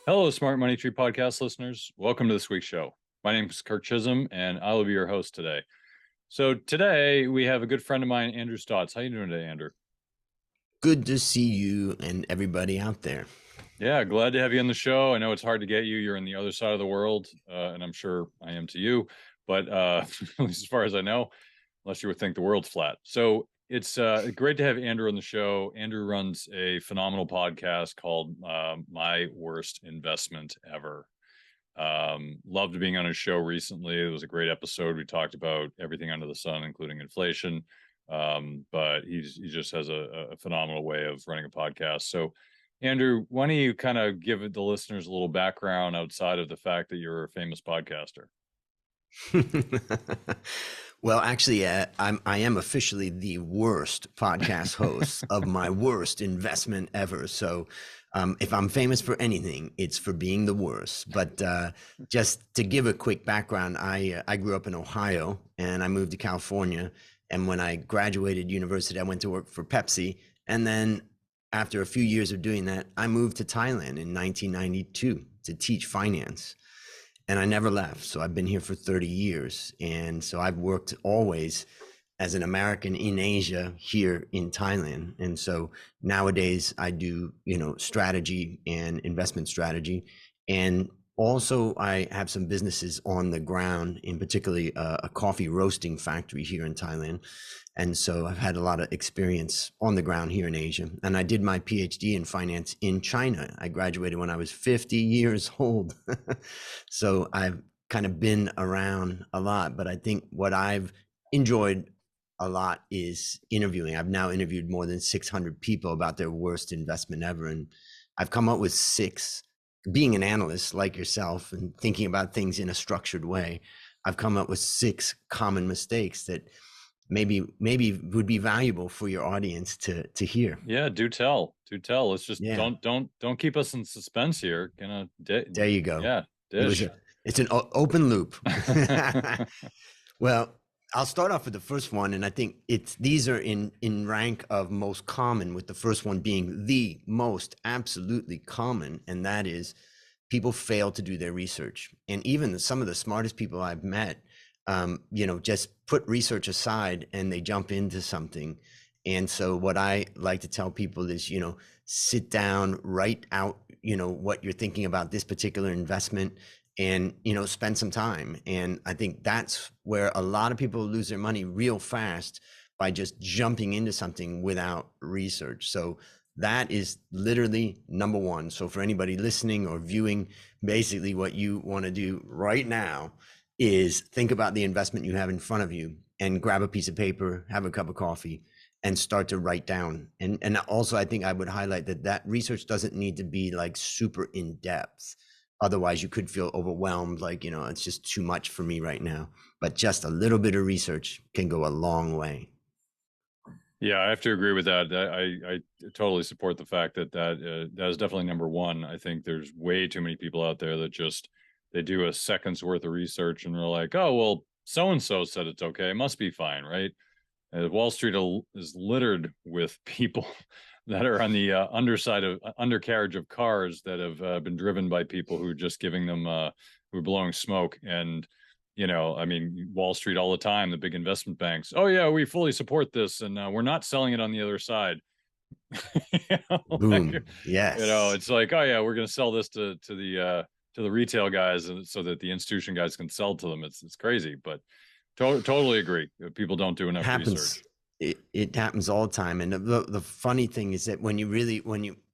Hello, Smart Money Tree podcast listeners. Welcome to this week's show. My name is Kirk Chisholm, and I will be your host today. So today we have a good friend of mine, Andrew Stotz. How you doing today, Andrew? Good to see you and everybody out there. Yeah, glad to have you on the show. I know it's hard to get you. You're on the other side of the world, and I'm sure I am to you. But at least as far as I know, unless you would think the world's flat. So it's great to have Andrew on the show. Andrew runs a phenomenal podcast called My Worst Investment Ever. Loved being on his show recently. It was a great episode. We talked about everything under the sun, including inflation. But he just has a phenomenal way of running a podcast. So, Andrew, why don't you kind of give the listeners a little background outside of the fact that you're a famous podcaster? Well, actually, I am officially the worst podcast host of my worst investment ever. So, if I'm famous for anything, it's for being the worst. But just to give a quick background, I grew up in Ohio and I moved to California. And when I graduated university, I went to work for Pepsi. And then after a few years of doing that, I moved to Thailand in 1992 to teach finance. And I never left. So I've been here for 30 years. And so I've worked always as an American in Asia here in Thailand. And so nowadays I do, strategy and investment strategy. And also I have some businesses on the ground, in particularly a coffee roasting factory here in Thailand. And so I've had a lot of experience on the ground here in Asia. And I did my PhD in finance in China. I graduated when I was 50 years old. So I've kind of been around a lot, but I think what I've enjoyed a lot is interviewing. I've now interviewed more than 600 people about their worst investment ever. And I've come up with six. Being an analyst like yourself and thinking about things in a structured way, I've come up with six common mistakes that maybe would be valuable for your audience to hear. Yeah, do tell, do tell. Let's just Yeah, don't keep us in suspense here. there you go. Yeah, It was dish. it's an open loop. Well, I'll start off with the first one, and I think these are in rank of most common, with the first one being the most absolutely common, and that is people fail to do their research. And even some of the smartest people I've met, just put research aside and they jump into something. And so what I like to tell people is, sit down, write out, what you're thinking about this particular investment, and spend some time. And I think that's where a lot of people lose their money real fast, by just jumping into something without research. So that is literally number one. So for anybody listening or viewing, basically what you want to do right now is think about the investment you have in front of you and grab a piece of paper, have a cup of coffee, and start to write down. And also, I think I would highlight that research doesn't need to be like super in depth. Otherwise, you could feel overwhelmed, like, it's just too much for me right now. But just a little bit of research can go a long way. Yeah, I have to agree with that. I totally support the fact that is definitely number one. I think there's way too many people out there that just they do a second's worth of research and they're like, oh well, so and so said it's okay, it must be fine, right? Wall Street is littered with people that are on the undercarriage of cars that have been driven by people who are just giving them who are blowing smoke. And I mean, Wall Street all the time, the big investment banks, oh yeah, we fully support this, and we're not selling it on the other side. Boom. Yes. It's like, oh yeah, we're going to sell this to the retail guys, and so that the institution guys can sell to them. It's crazy, but totally agree. People don't do enough Happens. research. It happens all the time. And the funny thing is that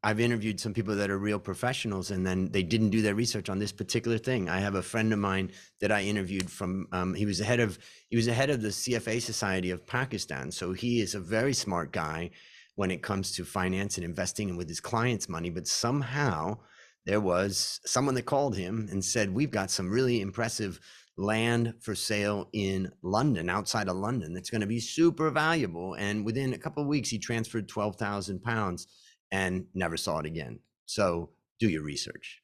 I've interviewed some people that are real professionals, and then they didn't do their research on this particular thing. I have a friend of mine that I interviewed from, he was the head of the CFA Society of Pakistan. So he is a very smart guy when it comes to finance and investing and with his clients' money. But somehow there was someone that called him and said, we've got some really impressive land for sale in London, outside of London, that's going to be super valuable. And within a couple of weeks, he transferred 12,000 pounds and never saw it again. So do your research.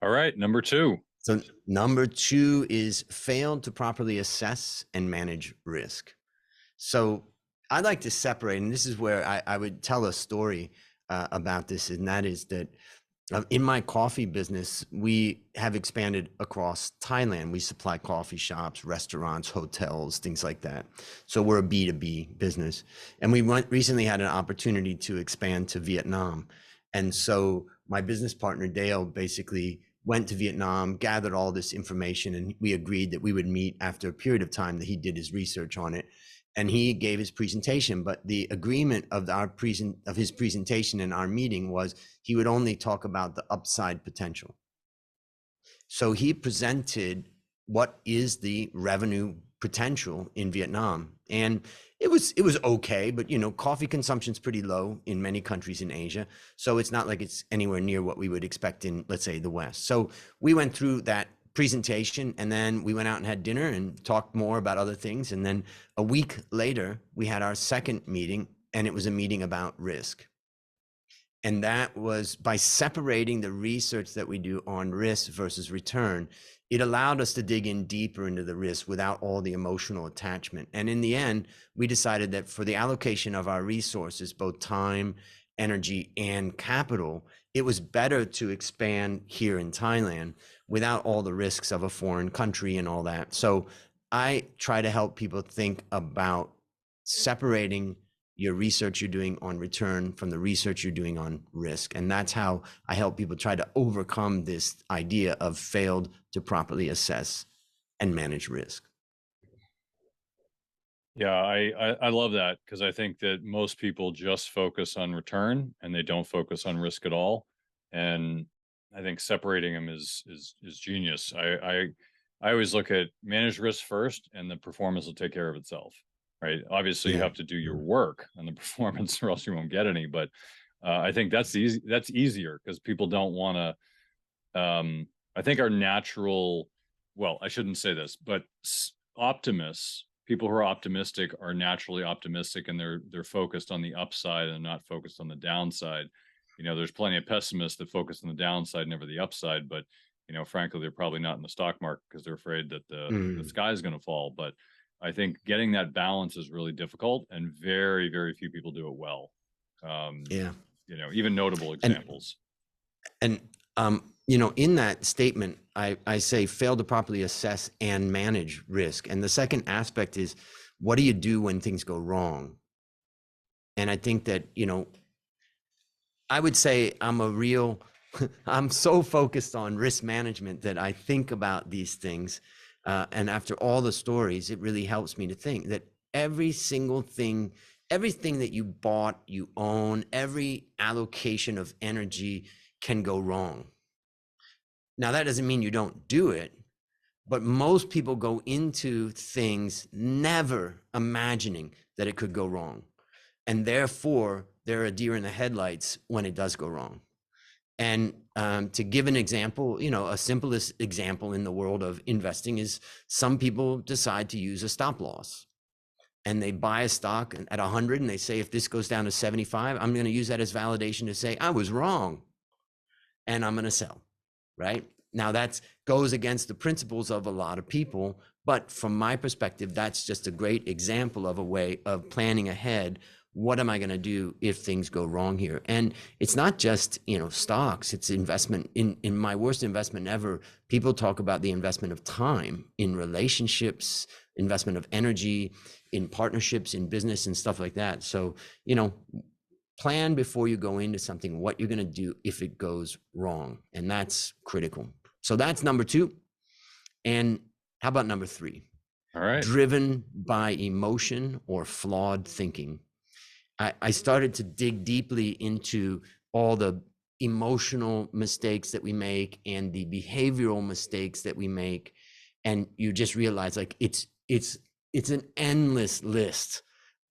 All right, number two. So number two is failed to properly assess and manage risk. So I'd like to separate, and this is where I would tell a story about this, and that is that In my coffee business, we have expanded across Thailand. We supply coffee shops, restaurants, hotels, things like that. So we're a B2B business. And we recently had an opportunity to expand to Vietnam. And so my business partner, Dale, basically went to Vietnam, gathered all this information, and we agreed that we would meet after a period of time that he did his research on it. And he gave his presentation, but the agreement of his presentation in our meeting was he would only talk about the upside potential. So he presented what is the revenue potential in Vietnam, and it was okay, but coffee consumption is pretty low in many countries in Asia, so it's not like it's anywhere near what we would expect in, let's say, the West. So we went through that presentation, and then we went out and had dinner and talked more about other things, and then a week later we had our second meeting, and it was a meeting about risk. And that was by separating the research that we do on risk versus return, it allowed us to dig in deeper into the risk without all the emotional attachment. And in the end, we decided that for the allocation of our resources, both time, energy, and capital, it was better to expand here in Thailand without all the risks of a foreign country and all that. So I try to help people think about separating your research you're doing on return from the research you're doing on risk. And that's how I help people try to overcome this idea of failed to properly assess and manage risk. Yeah, I love that, because I think that most people just focus on return and they don't focus on risk at all. And I think separating them is genius. I always look at manage risk first, and the performance will take care of itself. Right. Obviously, you have to do your work on the performance, or else you won't get any. But I think that's easy. That's easier because people don't want to. I think our natural, well, I shouldn't say this, but optimists, people who are optimistic, are naturally optimistic, and they're focused on the upside and not focused on the downside. There's plenty of pessimists that focus on the downside, never the upside. But frankly, they're probably not in the stock market because they're afraid that the sky is going to fall. But I think getting that balance is really difficult, and very, very few people do it well. Even notable examples. And in that statement, I say fail to properly assess and manage risk. And the second aspect is, what do you do when things go wrong? And I think that, I would say I'm so focused on risk management that I think about these things. And after all the stories, it really helps me to think that everything that you bought, you own, every allocation of energy can go wrong. Now, that doesn't mean you don't do it, but most people go into things never imagining that it could go wrong. And therefore, they're a deer in the headlights when it does go wrong. And to give an example, a simplest example in the world of investing is some people decide to use a stop loss, and they buy a stock at 100 and they say, if this goes down to 75, I'm going to use that as validation to say I was wrong and I'm going to sell. Right now, that goes against the principles of a lot of people. But from my perspective, that's just a great example of a way of planning ahead. What am I going to do if things go wrong here? And it's not just, stocks, it's investment. In my worst investment ever, people talk about the investment of time in relationships, investment of energy, in partnerships, in business and stuff like that. So, plan before you go into something, what you're going to do if it goes wrong. And that's critical. So that's number 2. And how about number 3? All right. Driven by emotion or flawed thinking. I started to dig deeply into all the emotional mistakes that we make and the behavioral mistakes that we make. And you just realize, like, it's an endless list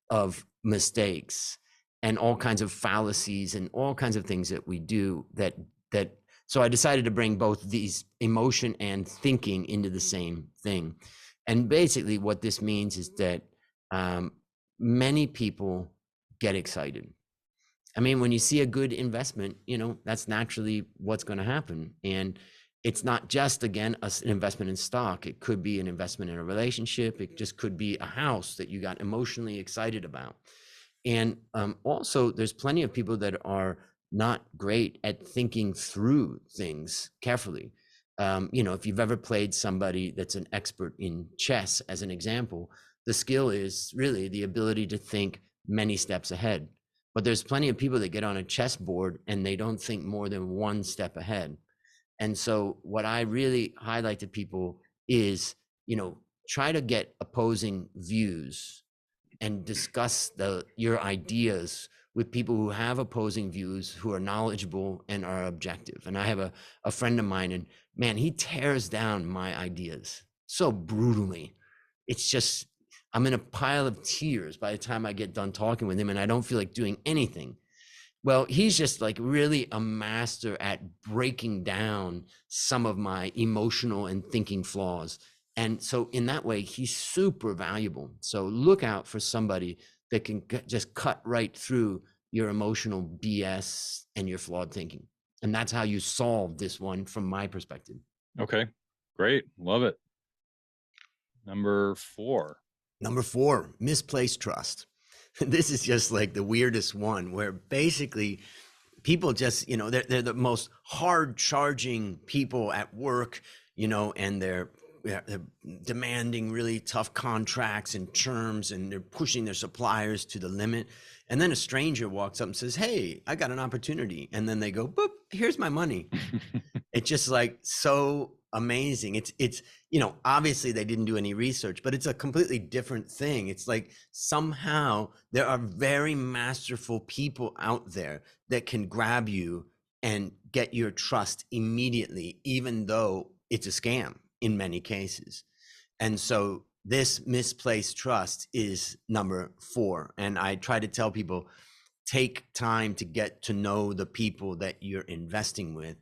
of mistakes and all kinds of fallacies and all kinds of things that we do that so I decided to bring both these emotion and thinking into the same thing. And basically what this means is that many people get excited. I mean, when you see a good investment, that's naturally what's going to happen. And it's not just, again, an investment in stock. It could be an investment in a relationship. It just could be a house that you got emotionally excited about. And also, there's plenty of people that are not great at thinking through things carefully. If you've ever played somebody that's an expert in chess, as an example, the skill is really the ability to think many steps ahead. But there's plenty of people that get on a chessboard and they don't think more than one step ahead. And so what I really highlight to people is, try to get opposing views and discuss your ideas with people who have opposing views, who are knowledgeable and are objective. And I have a friend of mine, and man, he tears down my ideas so brutally. It's just, I'm in a pile of tears by the time I get done talking with him, and I don't feel like doing anything. Well, he's just like really a master at breaking down some of my emotional and thinking flaws. And so in that way, he's super valuable. So look out for somebody that can just cut right through your emotional BS and your flawed thinking. And that's how you solve this one from my perspective. Okay, great. Love it. Number 4. Number 4, misplaced trust. This is just like the weirdest one, where basically people just, they're the most hard charging people at work, and they're demanding really tough contracts and terms, and they're pushing their suppliers to the limit. And then a stranger walks up and says, "Hey, I got an opportunity." And then they go, "Boop, here's my money." It's just like so amazing. It's obviously they didn't do any research, but it's a completely different thing. It's like somehow there are very masterful people out there that can grab you and get your trust immediately, even though it's a scam in many cases. And so this misplaced trust is number 4. And I try to tell people, take time to get to know the people that you're investing with,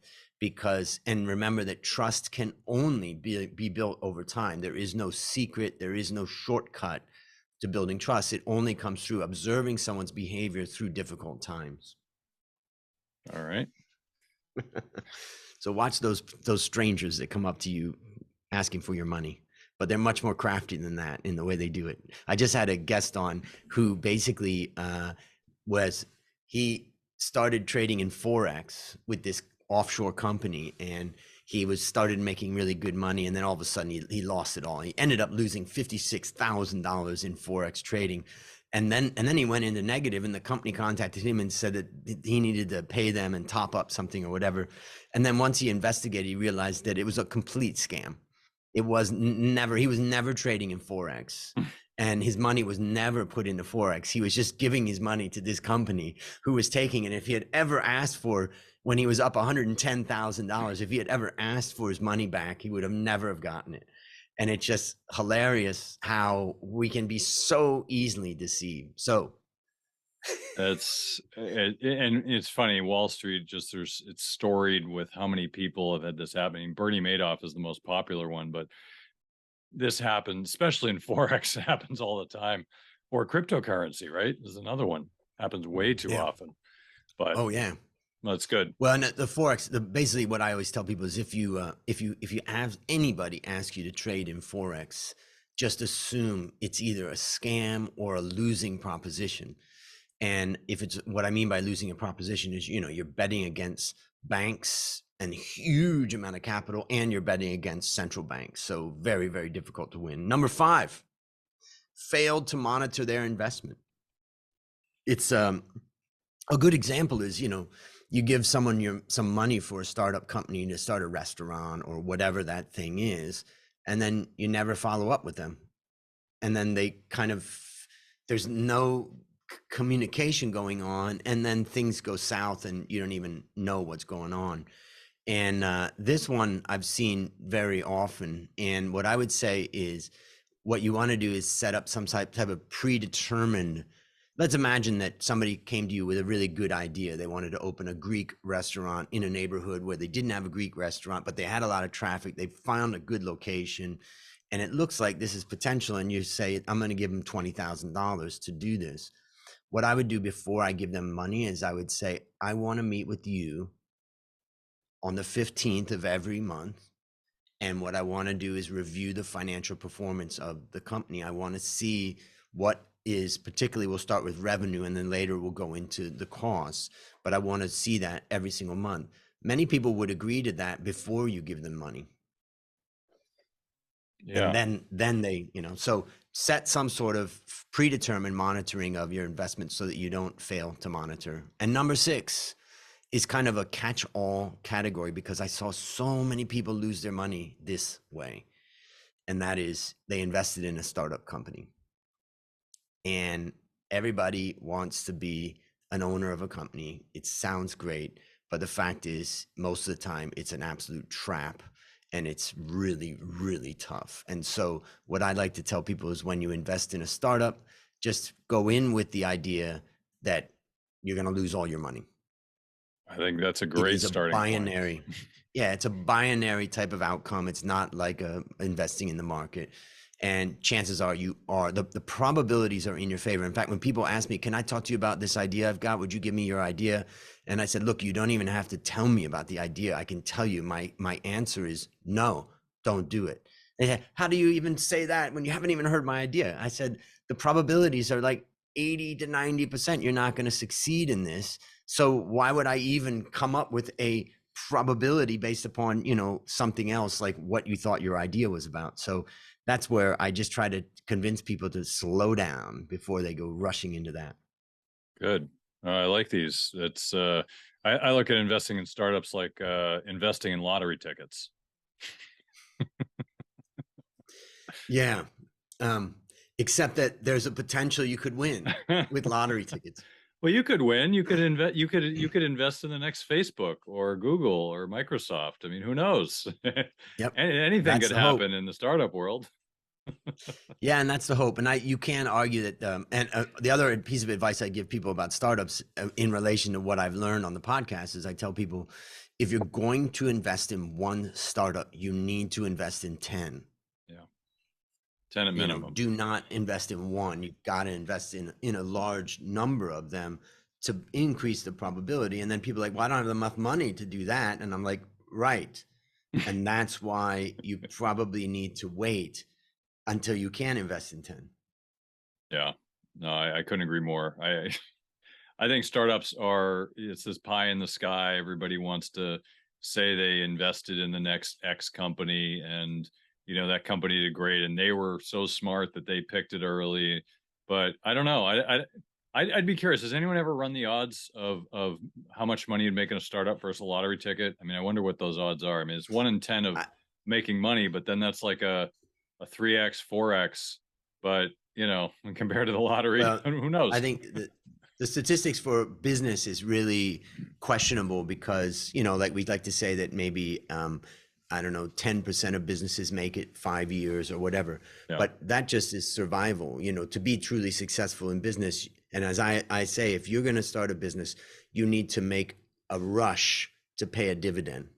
and remember that trust can only be built over time. There is no secret, there is no shortcut to building trust. It only comes through observing someone's behavior through difficult times. All right. So watch those strangers that come up to you asking for your money, but they're much more crafty than that in the way they do it. I just had a guest on who basically he started trading in Forex with this offshore company, and he started making really good money, and then all of a sudden he lost it all. He ended up losing $56,000 in Forex trading. And then he went into negative, and the company contacted him and said that he needed to pay them and top up something or whatever. And then once he investigated, he realized that it was a complete scam. He was never trading in Forex, and his money was never put into Forex. He was just giving his money to this company who was taking it. If he had ever asked for, when he was up $110,000, if he had ever asked for his money back, he would have never have gotten it. And it's just hilarious how we can be so easily deceived. So and it's funny, Wall Street, it's storied with how many people have had this happening. Bernie Madoff is the most popular one, but this happens, especially in Forex, it happens all the time. Or cryptocurrency, right? Is another one. Happens way too often. But oh yeah, that's good. Well, and the Forex, basically what I always tell people is if you have anybody ask you to trade in Forex, just assume it's either a scam or a losing proposition. And if it's, what I mean by losing a proposition is, you're betting against banks and huge amount of capital, and you're betting against central banks. So very, very difficult to win. Number 5, failed to monitor their investment. It's a good example is, you give someone some money for a startup company to start a restaurant or whatever that thing is, and then you never follow up with them. And then there's no communication going on, and then things go south and you don't even know what's going on. And this one I've seen very often. And what I would say is, what you want to do is set up some type of predetermined. Let's imagine that somebody came to you with a really good idea. They wanted to open a Greek restaurant in a neighborhood where they didn't have a Greek restaurant, but they had a lot of traffic. They found a good location, and it looks like this is potential. And you say, I'm going to give them $20,000 to do this. What I would do before I give them money is I would say, I want to meet with you on the 15th of every month. And what I want to do is review the financial performance of the company. I want to see what is particularly, we'll start with revenue and then later we'll go into the costs, but I want to see that every single month. Many people would agree to that before you give them money. Yeah. And then they, so set some sort of predetermined monitoring of your investments so that you don't fail to monitor. And number 6 is kind of a catch-all category, because I saw so many people lose their money this way. And that is, they invested in a startup company. And everybody wants to be an owner of a company. It sounds great, but the fact is, most of the time, it's an absolute trap. And it's really, really tough. And so what I like to tell people is, when you invest in a startup, just go in with the idea that you're going to lose all your money. I think that's a It great is a starting binary. point. Yeah, it's a binary type of outcome. It's not like investing in the market. And chances are the probabilities are in your favor. In fact, when people ask me, can I talk to you about this idea I've got? Would you give me your idea? And I said, look, you don't even have to tell me about the idea. I can tell you my answer is no, don't do it. They said, how do you even say that when you haven't even heard my idea? I said, the probabilities are like 80 to 90%. You're not going to succeed in this. So why would I even come up with a probability based upon, something else like what you thought your idea was about? So that's where I just try to convince people to slow down before they go rushing into that. Good. I like these. It's I look at investing in startups like investing in lottery tickets. Yeah. Except that there's a potential you could win with lottery tickets. Well, you could win. You could invest. You could invest in the next Facebook or Google or Microsoft. I mean, who knows? Yep. Anything That's could the hope. happen in the startup world. Yeah, and that's the hope. And you can argue that. The other piece of advice I give people about startups, in relation to what I've learned on the podcast, is I tell people, if you're going to invest in one startup, you need to invest in 10. Yeah, 10 at minimum. Do not invest in one. You've got to invest in a large number of them to increase the probability. And then people are like, well, I don't have enough money to do that. And I'm like, right. And that's why you probably need to wait until you can invest in 10. Yeah, no, I couldn't agree more. I think startups it's this pie in the sky. Everybody wants to say they invested in the next X company, and that company did great and they were so smart that they picked it early. But I don't know. I'd be curious. Has anyone ever run the odds of how much money you'd make in a startup versus a lottery ticket? I mean, I wonder what those odds are. I mean, it's 1 in 10 of making money, but then that's like a 3x, 4x. But compared to the lottery, Well, who knows? I think the statistics for business is really questionable, because, like we'd like to say that maybe, I don't know, 10% of businesses make it 5 years or whatever. Yeah. But that just is survival, to be truly successful in business. And as I say, if you're going to start a business, you need to make a rush to pay a dividend,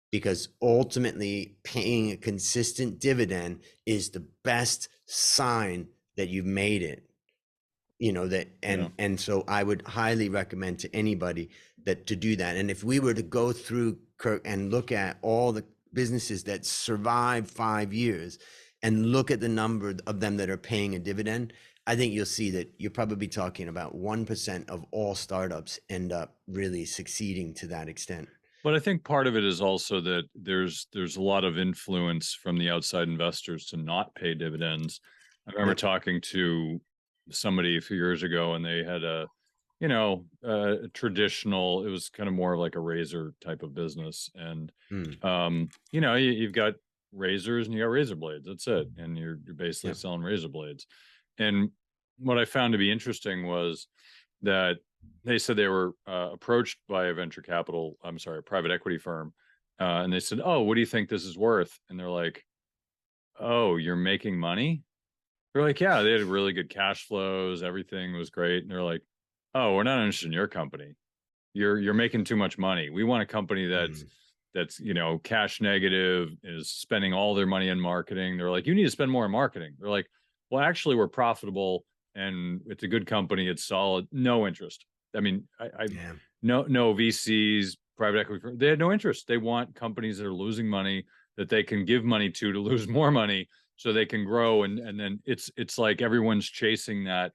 because ultimately paying a consistent dividend is the best sign that you've made it. And so I would highly recommend to anybody that to do that. And if we were to go through, Kirk, and look at all the businesses that survive 5 years and look at the number of them that are paying a dividend, I think you'll see that you're probably talking about 1% of all startups end up really succeeding to that extent. But I think part of it is also that there's a lot of influence from the outside investors to not pay dividends. I remember talking to somebody a few years ago, and they had a traditional, it was kind of more like a razor type of business. And, you've got razors and you got razor blades. That's it. And you're basically selling razor blades. And what I found to be interesting was that they said they were approached by a private equity firm. And they said, oh, what do you think this is worth? And they're like, oh, you're making money? They're like, yeah, they had really good cash flows. Everything was great. And they're like, oh, we're not interested in your company. You're making too much money. We want a company that's cash negative, is spending all their money in marketing. They're like, you need to spend more in marketing. They're like, well, actually, we're profitable and it's a good company. It's solid. No interest. I mean, no VCs, private equity, they had no interest. They want companies that are losing money that they can give money to lose more money. so they can grow. And then it's like everyone's chasing that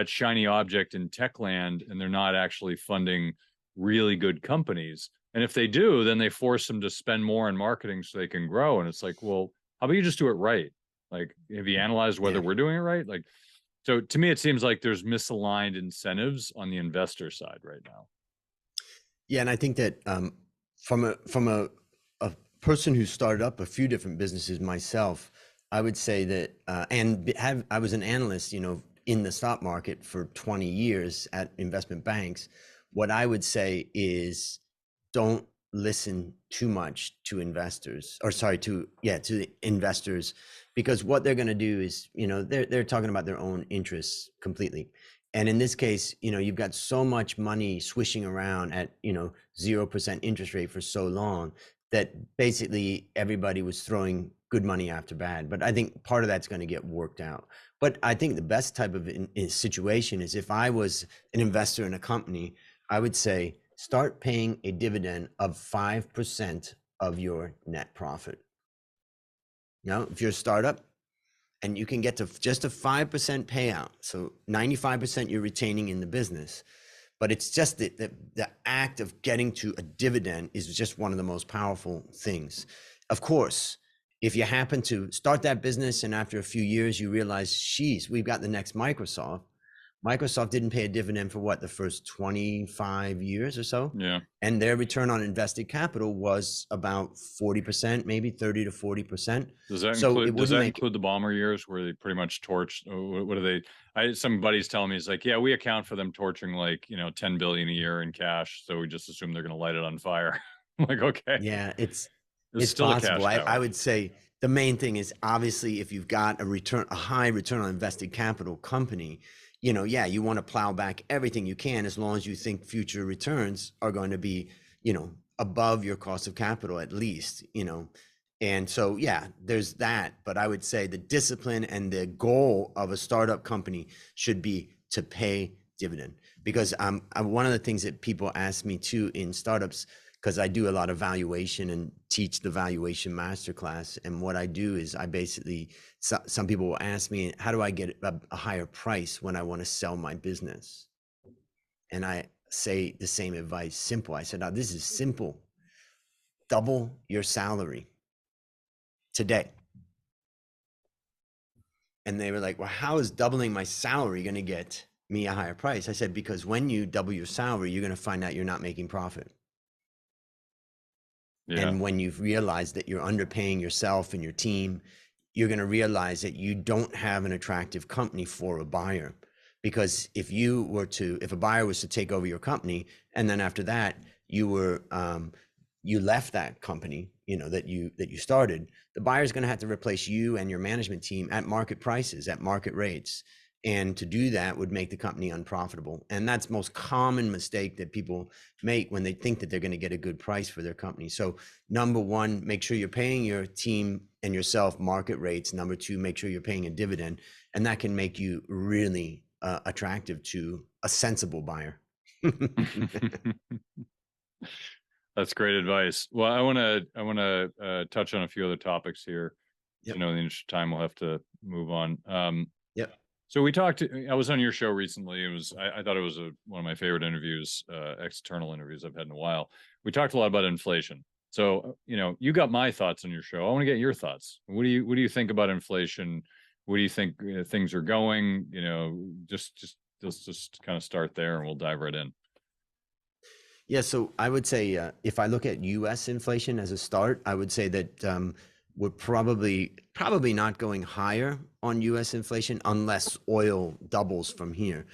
shiny object in tech land, and they're not actually funding really good companies. And if they do, then they force them to spend more in marketing so they can grow. And it's like, well, how about you just do it right? Like, have you analyzed whether Yeah. we're doing it right? Like, so to me, it seems like there's misaligned incentives on the investor side right now. Yeah, and I think that from a person who started up a few different businesses myself, I would say that I was an analyst, in the stock market for 20 years at investment banks. What I would say is, don't listen too much to investors, or sorry, to the investors, because what they're going to do is, they're talking about their own interests completely. And in this case, you've got so much money swishing around at, 0% interest rate for so long that basically everybody was throwing good money after bad. But I think part of that's going to get worked out. But I think the best type of situation is, if I was an investor in a company, I would say start paying a dividend of 5% of your net profit. If you're a startup, and you can get to just a 5% payout, so 95% you're retaining in the business, but it's just the act of getting to a dividend is just one of the most powerful things. Of course, if you happen to start that business and after a few years you realize, geez, we've got the next Microsoft didn't pay a dividend for the first 25 years or so. Yeah. And their return on invested capital was about 40%, maybe 30 to 40%. Does that So include it wouldn't make the bomber years where they pretty much torched? What do they? Some buddies telling me, it's like, yeah, we account for them torching like 10 billion a year in cash, so we just assume they're going to light it on fire. I'm like, okay, Yeah, it's still a possible. cash I cow. would say the main thing is, obviously, if you've got a high return on invested capital company, you want to plow back everything you can, as long as you think future returns are going to be, above your cost of capital at least. And so, yeah, there's that. But I would say the discipline and the goal of a startup company should be to pay dividend. Because one of the things that people ask me too in startups, because I do a lot of valuation and teach the valuation masterclass. And what I do is, I basically, some people will ask me, how do I get a higher price when I want to sell my business? And I say the same advice, simple. I said, now this is simple. Double your salary today. And they were like, well, how is doubling my salary going to get me a higher price? I said, because when you double your salary, you're going to find out you're not making profit. Yeah. And when you've realized that you're underpaying yourself and your team, you're going to realize that you don't have an attractive company for a buyer. Because if a buyer was to take over your company, and then after that you left that company, that you started, the buyer's going to have to replace you and your management team at market prices, at market rates. And to do that would make the company unprofitable. And that's the most common mistake that people make when they think that they're going to get a good price for their company. So number one, make sure you're paying your team and yourself market rates. Number two, make sure you're paying a dividend. And that can make you really attractive to a sensible buyer. That's great advice. Well, I want to touch on a few other topics here. Yep. In the interest of time, we'll have to move on. Yep. So we talked. I was on your show recently. I thought it was one of my favorite interviews, external interviews I've had in a while. We talked a lot about inflation. So you got my thoughts on your show. I want to get your thoughts. What do you think about inflation? What do you think things are going? Let's just kind of start there, and we'll dive right in. Yeah, so I would say, if I look at U.S. inflation as a start, I would say that we're probably not going higher on U.S. inflation unless oil doubles from here.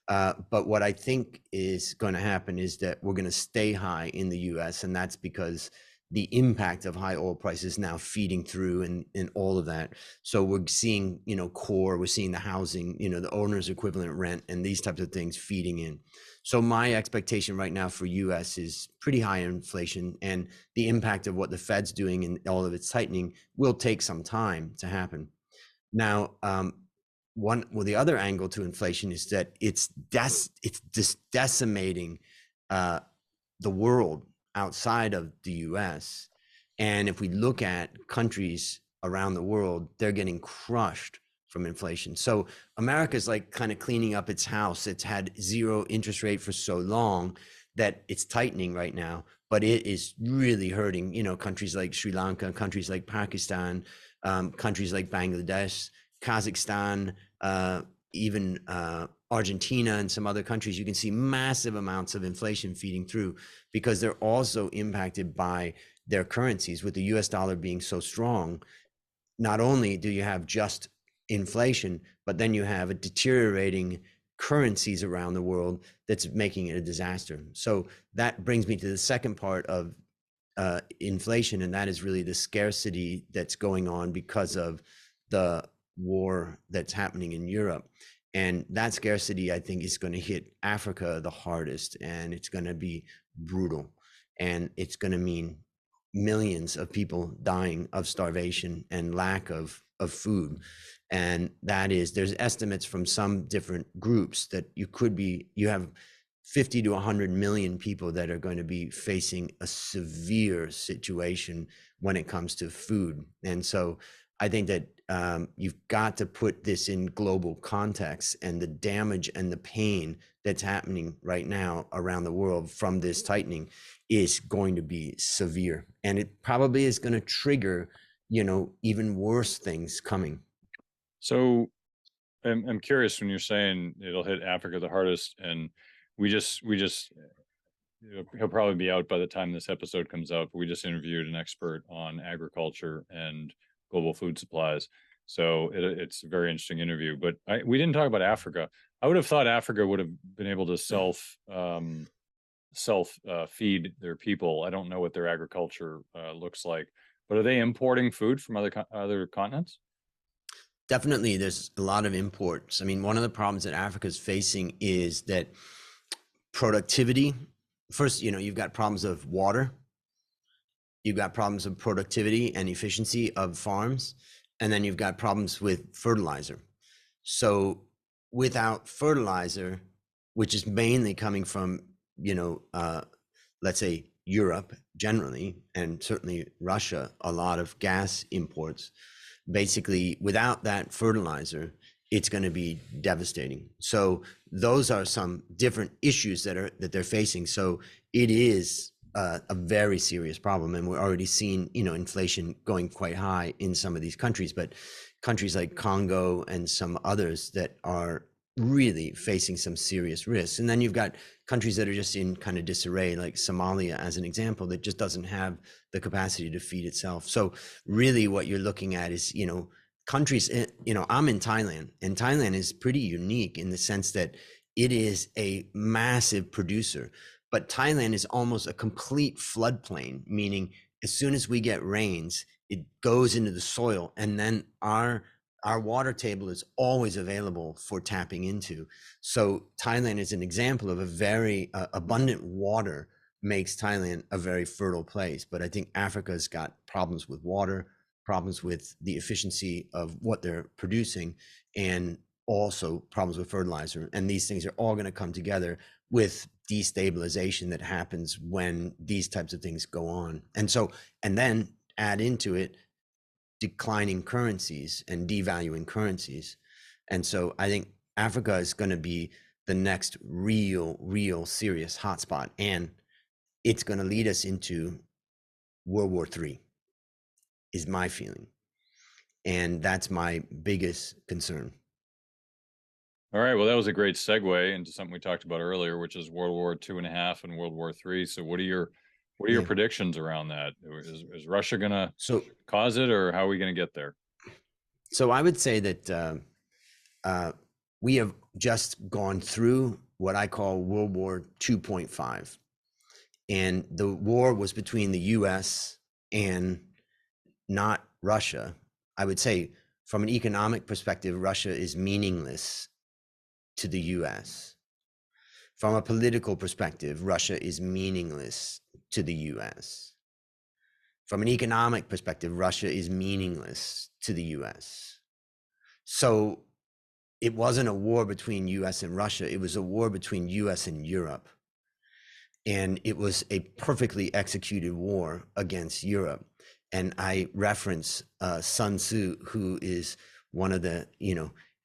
But what I think is going to happen is that we're going to stay high in the U.S., and that's because the impact of high oil prices now feeding through in all of that. So we're seeing, we're seeing the housing, the owner's equivalent rent and these types of things feeding in. So my expectation right now for US is pretty high inflation, and the impact of what the Fed's doing and all of its tightening will take some time to happen. Now, the other angle to inflation is that it's just decimating the world outside of the US. And if we look at countries around the world, they're getting crushed from inflation. So America's like kind of cleaning up its house. It's had zero interest rate for so long that it's tightening right now, but it is really hurting, countries like Sri Lanka, countries like Pakistan, countries like Bangladesh, Kazakhstan, even Argentina and some other countries. You can see massive amounts of inflation feeding through because they're also impacted by their currencies. With the US dollar being so strong, not only do you have just inflation, but then you have a deteriorating currencies around the world that's making it a disaster. So that brings me to the second part of inflation, and that is really the scarcity that's going on because of the war that's happening in Europe. And that scarcity, I think, is going to hit Africa the hardest, and it's going to be brutal. And it's going to mean millions of people dying of starvation and lack of food. And that is, there's estimates from some different groups that you have 50 to 100 million people that are going to be facing a severe situation when it comes to food. And so I think that you've got to put this in global context, and the damage and the pain that's happening right now around the world from this tightening is going to be severe. And it probably is going to trigger, even worse things coming. So I'm curious when you're saying it'll hit Africa the hardest, and we just he'll probably be out by the time this episode comes out, but we just interviewed an expert on agriculture and global food supplies. So it's a very interesting interview, but we didn't talk about Africa. I would have thought Africa would have been able to self feed their people. I don't know what their agriculture looks like, but are they importing food from other continents? Definitely, there's a lot of imports. I mean, one of the problems that Africa is facing is that productivity. First, you've got problems of water. You've got problems of productivity and efficiency of farms. And then you've got problems with fertilizer. So without fertilizer, which is mainly coming from, let's say Europe generally, and certainly Russia, a lot of gas imports, basically without that fertilizer, it's going to be devastating. So those are some different issues that they're facing. So it is a very serious problem, and we're already seeing inflation going quite high in some of these countries, but countries like Congo and some others that are really facing some serious risks. And then you've got countries that are just in kind of disarray, like Somalia as an example, that just doesn't have the capacity to feed itself. So really what you're looking at is countries, I'm in Thailand, and Thailand is pretty unique in the sense that it is a massive producer, but Thailand is almost a complete floodplain, meaning as soon as we get rains, it goes into the soil, and then our water table is always available for tapping into. So Thailand is an example of a very abundant water makes Thailand a very fertile place. But I think Africa's got problems with water, problems with the efficiency of what they're producing, and also problems with fertilizer. And these things are all going to come together with destabilization that happens when these types of things go on. And then add into it declining currencies and devaluing currencies. And so I think Africa is going to be the next real serious hotspot. And it's going to lead us into World War III, is my feeling. And that's my biggest concern. All right. Well, that was a great segue into something we talked about earlier, which is World War II.5 and World War III. So what are your predictions around that? Is Russia going to cause it, or how are we going to get there? So I would say that we have just gone through what I call World War 2.5. And the war was between the US and not Russia. I would say from an economic perspective, Russia is meaningless to the US. From a political perspective, Russia is meaningless to the US. From an economic perspective, Russia is meaningless to the US. So it wasn't a war between US and Russia. It was a war between US and Europe. And it was a perfectly executed war against Europe. And I reference Sun Tzu, who is one of the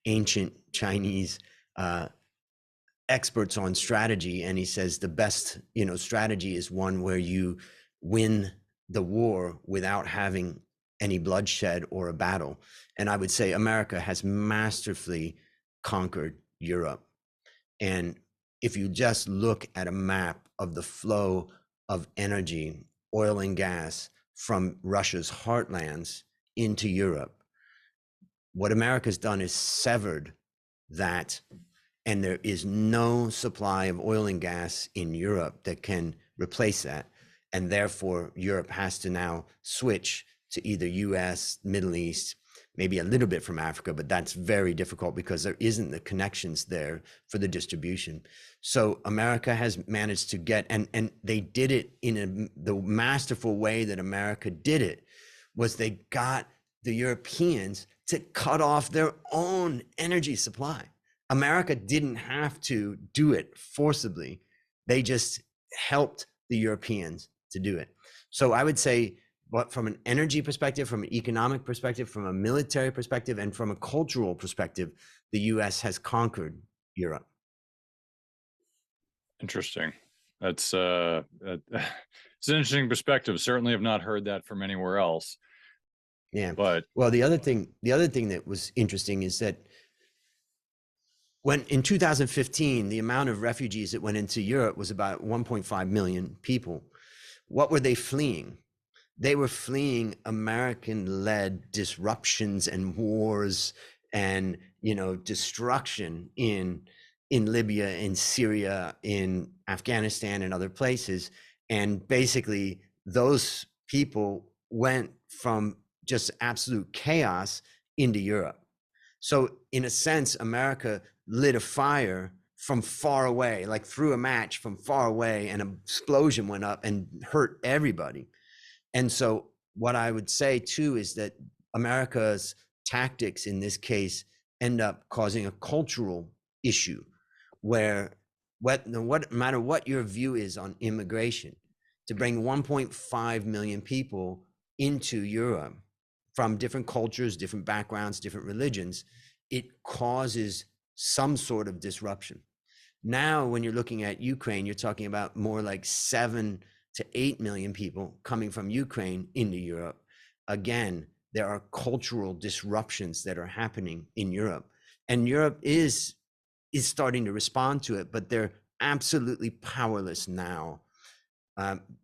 ancient Chinese experts on strategy, and he says the best strategy is one where you win the war without having any bloodshed or a battle. And I would say America has masterfully conquered Europe. And if you just look at a map of the flow of energy, oil and gas from Russia's heartlands into Europe, what America's done is severed that, and there is no supply of oil and gas in Europe that can replace that. And therefore, Europe has to now switch to either US, Middle East, maybe a little bit from Africa, but that's very difficult because there isn't the connections there for the distribution. So America has managed to get, and they did it in the masterful way that America did it, was they got the Europeans to cut off their own energy supply. America didn't have to do it forcibly. They just helped the Europeans to do it. So I would say, but from an energy perspective, from an economic perspective, from a military perspective, and from a cultural perspective, the US has conquered Europe. Interesting. That's it's an interesting perspective. Certainly have not heard that from anywhere else. Yeah. But well, the other thing that was interesting is that when in 2015, the amount of refugees that went into Europe was about 1.5 million people. What were they fleeing? They were fleeing American-led disruptions and wars and destruction in Libya, in Syria, in Afghanistan, and other places. And basically, those people went from just absolute chaos into Europe. So in a sense, America lit a fire from far away, like threw a match from far away, and an explosion went up and hurt everybody. And so what I would say too is that America's tactics in this case end up causing a cultural issue where no matter what your view is on immigration, to bring 1.5 million people into Europe from different cultures, different backgrounds, different religions, it causes some sort of disruption. Now, when you're looking at Ukraine, you're talking about more like 7 to 8 million people coming from Ukraine into Europe. Again, there are cultural disruptions that are happening in Europe, and Europe is starting to respond to it, but they're absolutely powerless now.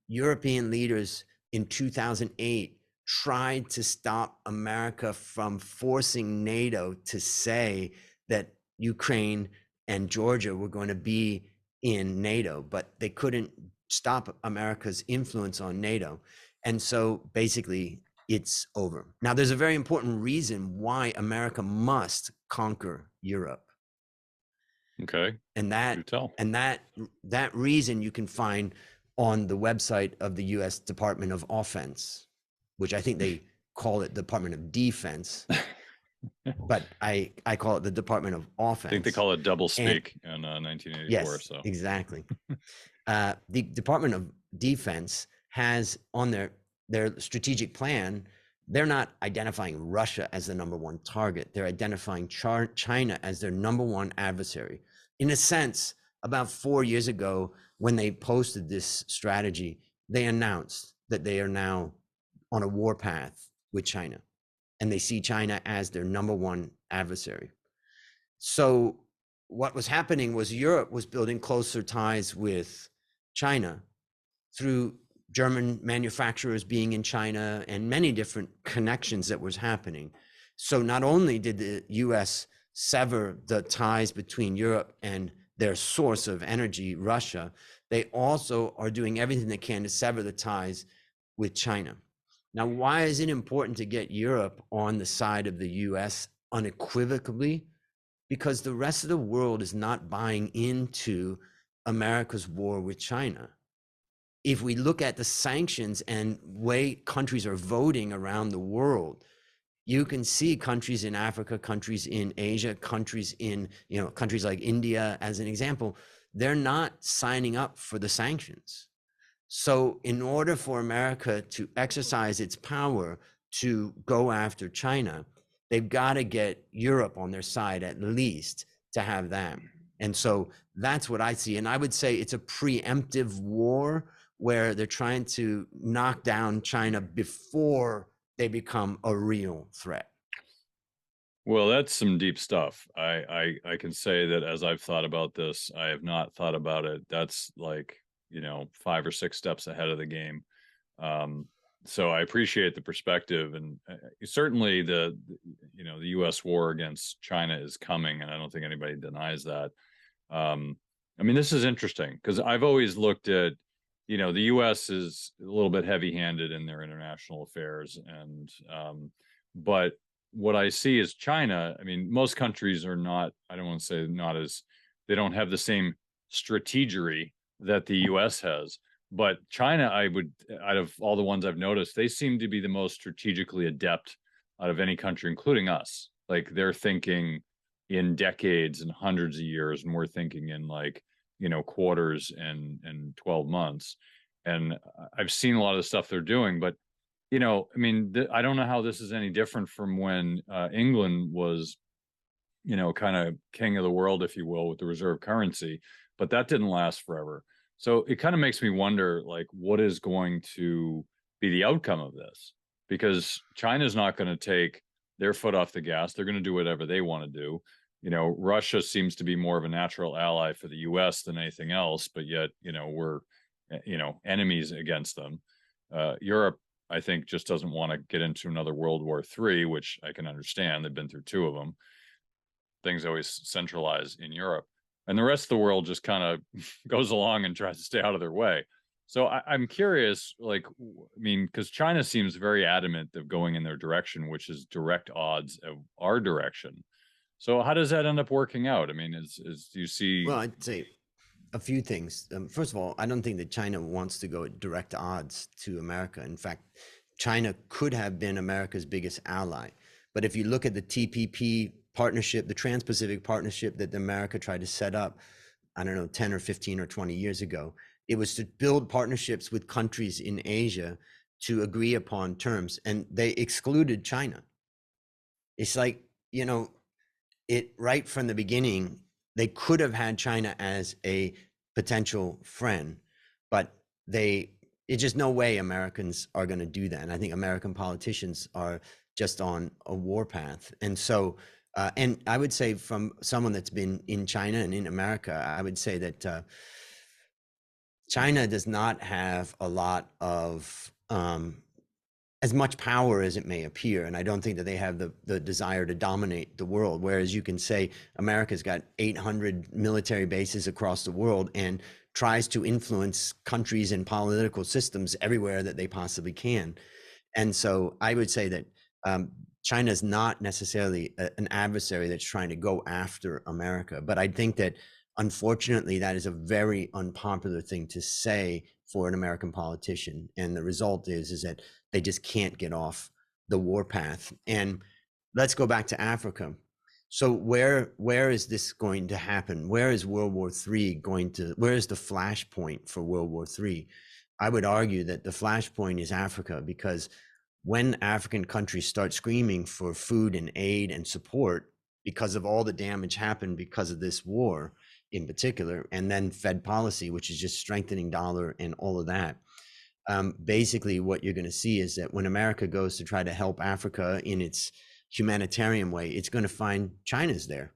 European leaders in 2008 tried to stop America from forcing NATO to say that Ukraine and Georgia were going to be in NATO, but they couldn't stop America's influence on NATO. And so basically it's over. Now, there's a very important reason why America must conquer Europe. Okay. And that reason you can find on the website of the US Department of Offense, which I think they call it Department of Defense, but I call it the Department of Offense. I think they call it double speak in 1984. Yes, so exactly. The Department of Defense has on their strategic plan, they're not identifying Russia as the number one target. They're identifying China as their number one adversary. In a sense, about 4 years ago, when they posted this strategy, they announced that they are now on a war path with China, and they see China as their number one adversary. So what was happening was Europe was building closer ties with China through German manufacturers being in China and many different connections that was happening. So not only did the US sever the ties between Europe and their source of energy, Russia, they also are doing everything they can to sever the ties with China. Now, why is it important to get Europe on the side of the US unequivocally? Because the rest of the world is not buying into America's war with China. If we look at the sanctions and way countries are voting around the world, you can see countries in Africa, countries in Asia, countries in, countries like India, as an example, they're not signing up for the sanctions. So in order for America to exercise its power to go after China, they've got to get Europe on their side at least to have that. And so that's what I see. And I would say it's a preemptive war where they're trying to knock down China before they become a real threat. Well, that's some deep stuff. I can say that as I've thought about this, I have not thought about it. That's like, 5 or 6 steps ahead of the game. Um, so I appreciate the perspective, and certainly the U.S. war against China is coming, and I don't think anybody denies that. Um, I mean, this is interesting because I've always looked at, the U.S. is a little bit heavy-handed in their international affairs, and but what I see is China. I mean, most countries are not. I don't want to say not as they don't have the same strategery that the U.S. has. But China, out of all the ones I've noticed, they seem to be the most strategically adept out of any country, including us. Like they're thinking in decades and hundreds of years, and we're thinking in like, quarters and 12 months. And I've seen a lot of the stuff they're doing, but I mean, I don't know how this is any different from when England was, kind of king of the world, if you will, with the reserve currency, but that didn't last forever. So it kind of makes me wonder, like, what is going to be the outcome of this? Because China's not going to take their foot off the gas. They're going to do whatever they want to do. Russia seems to be more of a natural ally for the U.S. than anything else, but yet, we're, enemies against them. Europe, I think, just doesn't want to get into another World War III, which I can understand. They've been through 2 of them. Things always centralize in Europe, and the rest of the world just kind of goes along and tries to stay out of their way. So I'm curious, like, I mean, because China seems very adamant of going in their direction, which is direct odds of our direction. So how does that end up working out? I mean, do you see? Well, I'd say a few things. First of all, I don't think that China wants to go at direct odds to America. In fact, China could have been America's biggest ally. But if you look at the TPP partnership, the Trans-Pacific Partnership that America tried to set up, I don't know, 10 or 15 or 20 years ago, it was to build partnerships with countries in Asia to agree upon terms, and they excluded China. It's like, it right from the beginning, they could have had China as a potential friend, but it's just no way Americans are going to do that. And I think American politicians are just on a warpath. And so, and I would say from someone that's been in China and in America, I would say that China does not have a lot of as much power as it may appear. And I don't think that they have the desire to dominate the world. Whereas you can say America's got 800 military bases across the world and tries to influence countries and political systems everywhere that they possibly can. And so I would say that China is not necessarily an adversary that's trying to go after America. But I think that unfortunately, that is a very unpopular thing to say for an American politician. And the result is that they just can't get off the warpath. And let's go back to Africa. So where is this going to happen? Where is World War III going to, where is the flashpoint for World War III? I would argue that the flashpoint is Africa, because when African countries start screaming for food and aid and support because of all the damage happened because of this war in particular, and then Fed policy, which is just strengthening dollar and all of that. Basically, what you're going to see is that when America goes to try to help Africa in its humanitarian way, it's going to find China's there.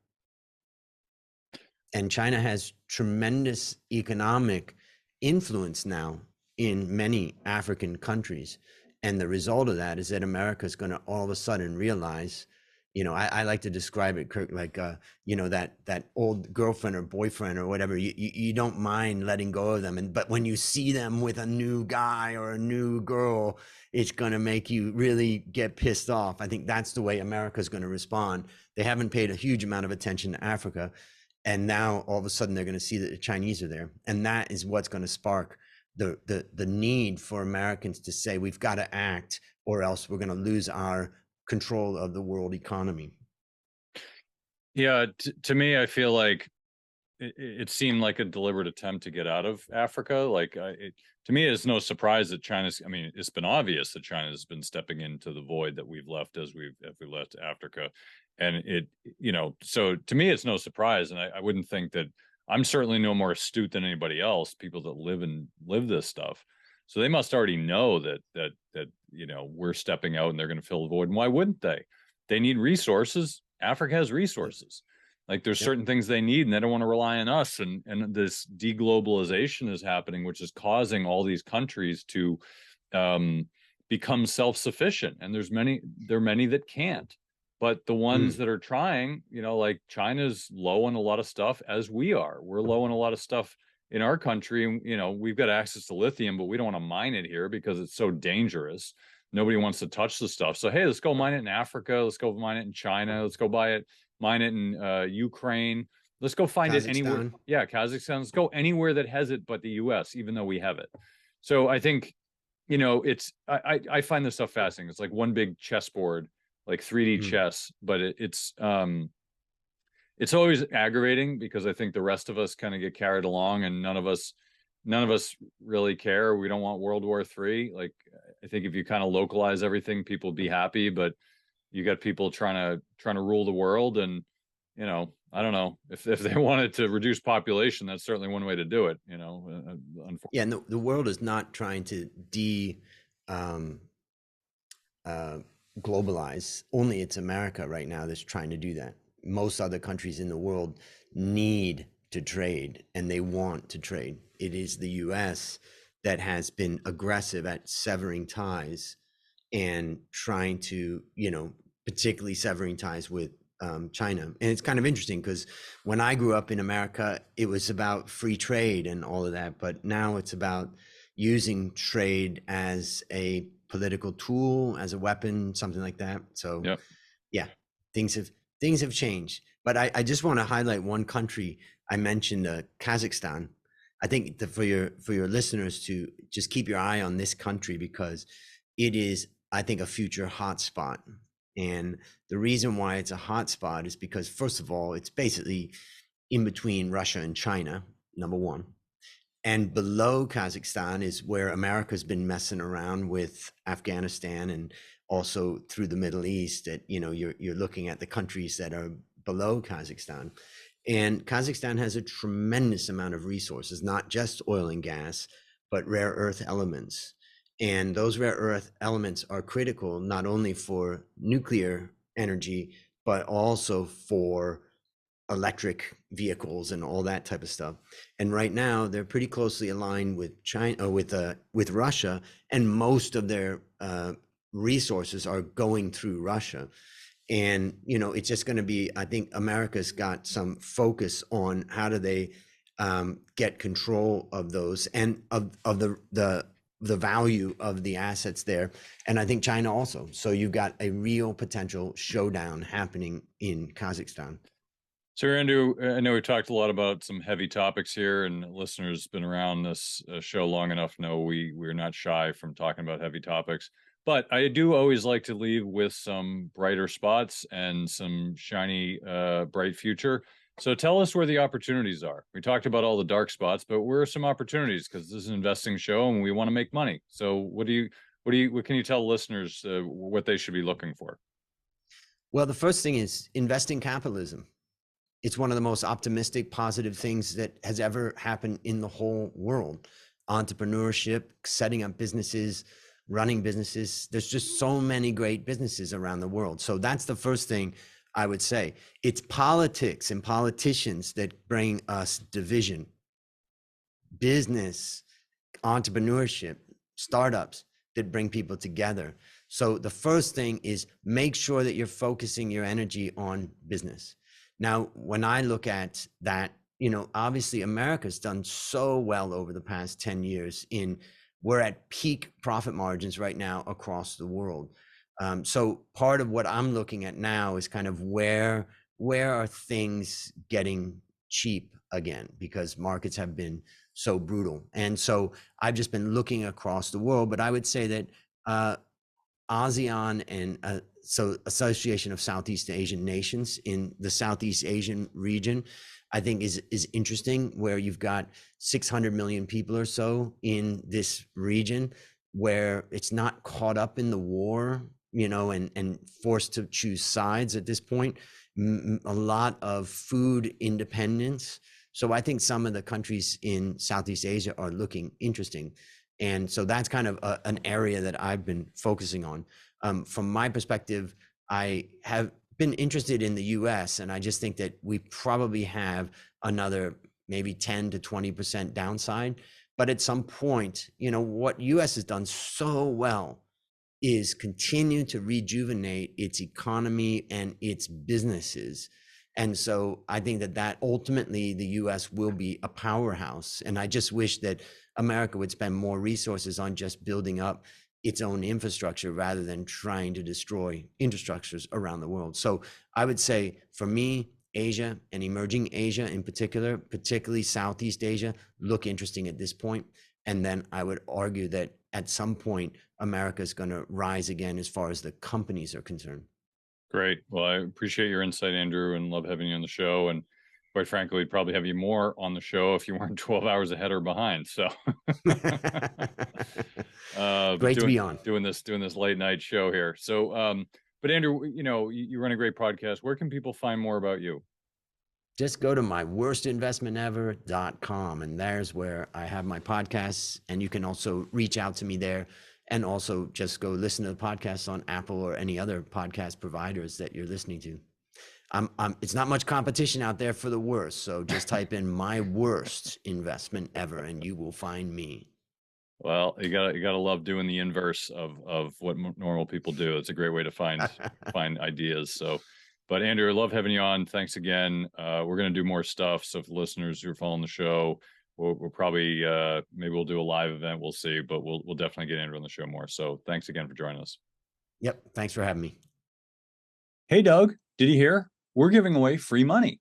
And China has tremendous economic influence now in many African countries. And the result of that is that America is going to all of a sudden realize, I like to describe it, Kirk, like, that old girlfriend or boyfriend or whatever, you don't mind letting go of them. But when you see them with a new guy or a new girl, it's going to make you really get pissed off. I think that's the way America is going to respond. They haven't paid a huge amount of attention to Africa. And now all of a sudden they're going to see that the Chinese are there. And that is what's going to spark the need for Americans to say, we've got to act, or else we're going to lose our control of the world economy. Yeah, to me, I feel like it seemed like a deliberate attempt to get out of Africa. Like to me, it's no surprise that China's. I mean, it's been obvious that China has been stepping into the void that we've left as we left Africa, and so to me, it's no surprise, and I wouldn't think that I'm certainly no more astute than anybody else. People that live this stuff, so they must already know that we're stepping out and they're going to fill the void. And why wouldn't they? They need resources. Africa has resources. Like there's certain things they need and they don't want to rely on us. And this deglobalization is happening, which is causing all these countries to become self-sufficient. And there are many that can't. But the ones that are trying, like China's low on a lot of stuff, as we are. We're low on a lot of stuff in our country. And, we've got access to lithium, but we don't want to mine it here because it's so dangerous. Nobody wants to touch the stuff. So, hey, let's go mine it in Africa. Let's go mine it in China. Let's go mine it in Ukraine. Let's go find it anywhere. Yeah, Kazakhstan. Let's go anywhere that has it but the US, even though we have it. So I think, I find this stuff fascinating. It's like one big chessboard, like 3D chess, but it's always aggravating because I think the rest of us kind of get carried along and none of us really care. We don't want World War III. Like, I think if you kind of localize everything, people be happy, but you got people trying to rule the world. And, I don't know if they wanted to reduce population, that's certainly one way to do it, Yeah. And the world is not trying to globalize. Only it's America right now that's trying to do that. Most other countries in the world need to trade and they want to trade. It is the US that has been aggressive at severing ties and trying to, particularly severing ties with China. And it's kind of interesting because when I grew up in America, it was about free trade and all of that. But now it's about using trade as a political tool, as a weapon, something like that. So yeah, things have changed. But I just want to highlight one country. I mentioned Kazakhstan. I think that for your listeners to just keep your eye on this country because it is, I think, a future hotspot. And the reason why it's a hotspot is because, first of all, it's basically in between Russia and China, number one. And below Kazakhstan is where America's been messing around with Afghanistan and also through the Middle East. That you're looking at the countries that are below Kazakhstan. And Kazakhstan has a tremendous amount of resources, not just oil and gas, but rare earth elements. And those rare earth elements are critical not only for nuclear energy, but also for electric vehicles and all that type of stuff. And right now they're pretty closely aligned with China, with Russia, and most of their resources are going through Russia. And it's just going to be, I think America's got some focus on how do they get control of those and of the value of the assets there. And I think China also. So you've got a real potential showdown happening in Kazakhstan. So Andrew, I know we talked a lot about some heavy topics here, and listeners been around this show long enough know we're not shy from talking about heavy topics. But I do always like to leave with some brighter spots and some shiny, bright future. So tell us where the opportunities are. We talked about all the dark spots, but where are some opportunities? Because this is an investing show and we want to make money. So what can you tell listeners what they should be looking for? Well, the first thing is invest in capitalism. It's one of the most optimistic, positive things that has ever happened in the whole world. Entrepreneurship, setting up businesses, running businesses. There's just so many great businesses around the world. So that's the first thing I would say. It's politics and politicians that bring us division. Business, entrepreneurship, startups that bring people together. So the first thing is make sure that you're focusing your energy on business. Now, when I look at that, obviously America's done so well over the past 10 years we're at peak profit margins right now across the world. So part of what I'm looking at now is kind of where are things getting cheap again, because markets have been so brutal. And so I've just been looking across the world, but I would say that ASEAN and so Association of Southeast Asian Nations in the Southeast Asian region, I think is interesting, where you've got 600 million people or so in this region, where it's not caught up in the war, and forced to choose sides at this point. A lot of food independence. So I think some of the countries in Southeast Asia are looking interesting. And so that's kind of an area that I've been focusing on. From my perspective, I have been interested in the US, and I just think that we probably have another maybe 10 to 20% downside. But at some point, what US has done so well is continue to rejuvenate its economy and its businesses. And so I think that ultimately the US will be a powerhouse. And I just wish that America would spend more resources on just building up its own infrastructure rather than trying to destroy infrastructures around the world. So I would say, for me, Asia and emerging Asia in particular, particularly Southeast Asia, look interesting at this point. And then I would argue that at some point, America is going to rise again as far as the companies are concerned. Great. Well, I appreciate your insight, Andrew, and love having you on the show. And quite frankly, we'd probably have you more on the show if you weren't 12 hours ahead or behind. So Great to be on. doing this late night show here. So, but Andrew, you run a great podcast. Where can people find more about you? Just go to myworstinvestmentever.com, and there's where I have my podcasts, and you can also reach out to me there, and also just go listen to the podcasts on Apple or any other podcast providers that you're listening to. It's not much competition out there for the worst, so just type in my worst investment ever and you will find me. Well, you gotta love doing the inverse of what normal people do. It's a great way to find ideas. So, but Andrew, I love having you on. Thanks again. We're going to do more stuff. So if listeners who are following the show, we'll probably, maybe we'll do a live event. We'll see, but we'll definitely get Andrew on the show more. So thanks again for joining us. Yep. Thanks for having me. Hey, Doug, did you hear? We're giving away free money.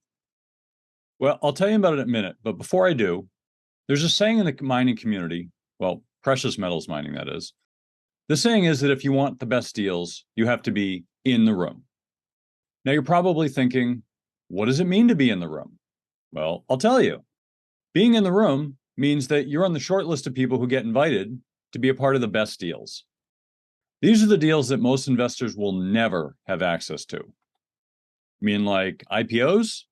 Well, I'll tell you about it in a minute. But before I do, there's a saying in the mining community, well, precious metals mining, that is. The saying is that if you want the best deals, you have to be in the room. Now, you're probably thinking, what does it mean to be in the room? Well, I'll tell you. Being in the room means that you're on the short list of people who get invited to be a part of the best deals. These are the deals that most investors will never have access to. You mean like IPOs?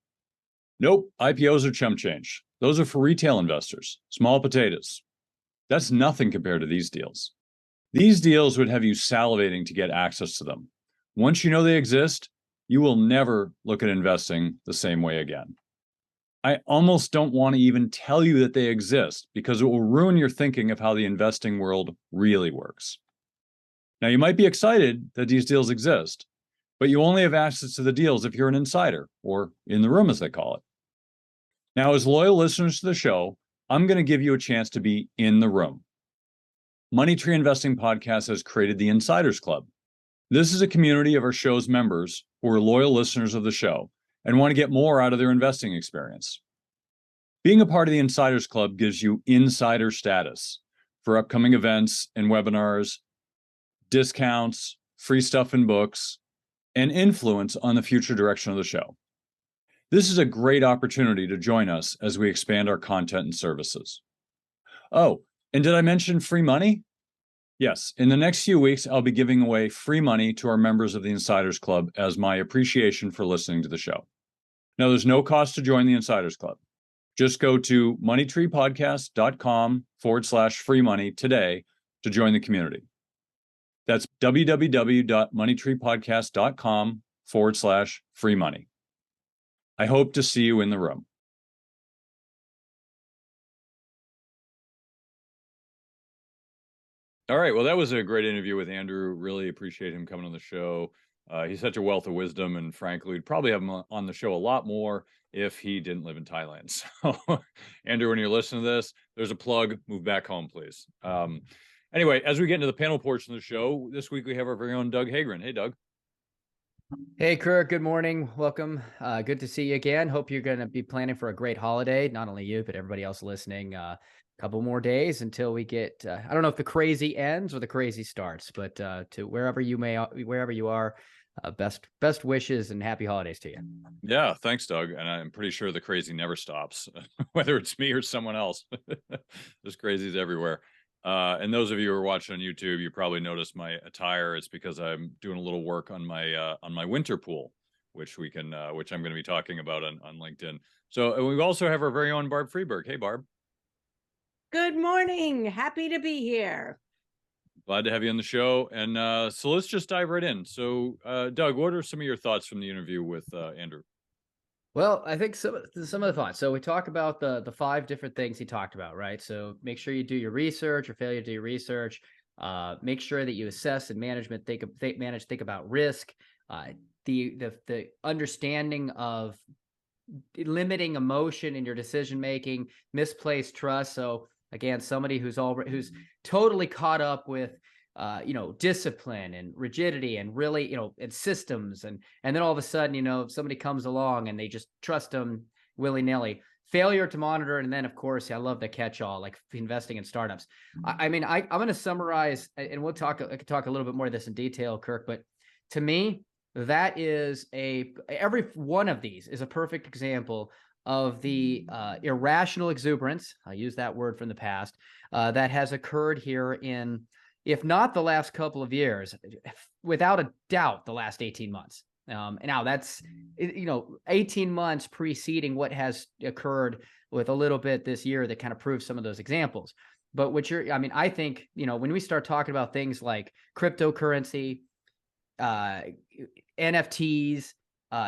Nope, IPOs are chump change. Those are for retail investors, small potatoes. That's nothing compared to these deals. These deals would have you salivating to get access to them. Once you know they exist, you will never look at investing the same way again. I almost don't want to even tell you that they exist because it will ruin your thinking of how the investing world really works. Now, you might be excited that these deals exist, but you only have access to the deals if you're an insider, or in the room as they call it. Now, as loyal listeners to the show, I'm going to give you a chance to be in the room. Money Tree Investing Podcast has created the Insiders Club. This is a community of our show's members who are loyal listeners of the show and want to get more out of their investing experience. Being a part of the Insiders Club gives you insider status for upcoming events and webinars, discounts, free stuff and books, and influence on the future direction of the show. This is a great opportunity to join us as we expand our content and services. Oh, and did I mention free money? Yes, in the next few weeks, I'll be giving away free money to our members of the Insiders Club as my appreciation for listening to the show. Now, there's no cost to join the Insiders Club. Just go to moneytreepodcast.com/free money today to join the community. That's www.moneytreepodcast.com/free money. I hope to see you in the room. All right. Well, that was a great interview with Andrew. Really appreciate him coming on the show. He's such a wealth of wisdom, and frankly, we'd probably have him on the show a lot more if he didn't live in Thailand. So, Andrew, when you're listening to this, there's a plug. Move back home, please. Anyway, as we get into the panel portion of the show, this week we have our very own Doug Heagren. Hey, Doug. Hey, Kirk. Good morning. Welcome. Good to see you again. Hope you're going to be planning for a great holiday. Not only you, but everybody else listening. Couple more days until we get, I don't know if the crazy ends or the crazy starts, but to wherever you are, best wishes and happy holidays to you. Yeah, thanks, Doug. And I'm pretty sure the crazy never stops, whether it's me or someone else. There's crazies everywhere. And those of you who are watching on YouTube, you probably noticed my attire. It's because I'm doing a little work on my winter pool, which I'm going to be talking about on LinkedIn. So we also have our very own Barb Friedberg. Hey, Barb. Good morning. Happy to be here. Glad to have you on the show. And so let's just dive right in. So, Doug, what are some of your thoughts from the interview with Andrew? Well, I think some of the thoughts. So we talk about the 5 different things he talked about, right? So make sure you do your research or failure to do your research. Make sure that you assess and think about risk. The understanding of limiting emotion in your decision making, misplaced trust. So again, somebody who's totally caught up with discipline and rigidity and really, and systems. And then all of a sudden, somebody comes along and they just trust them willy-nilly. Failure to monitor. And then, of course, I love the catch-all, like investing in startups. I'm going to summarize, and I could talk a little bit more of this in detail, Kirk, but to me, that is every one of these is a perfect example of the irrational exuberance, I use that word from the past, that has occurred here in, if not the last couple of years, without a doubt, the last 18 months. And now that's, 18 months preceding what has occurred with a little bit this year that kind of proves some of those examples. But I think, when we start talking about things like cryptocurrency, NFTs,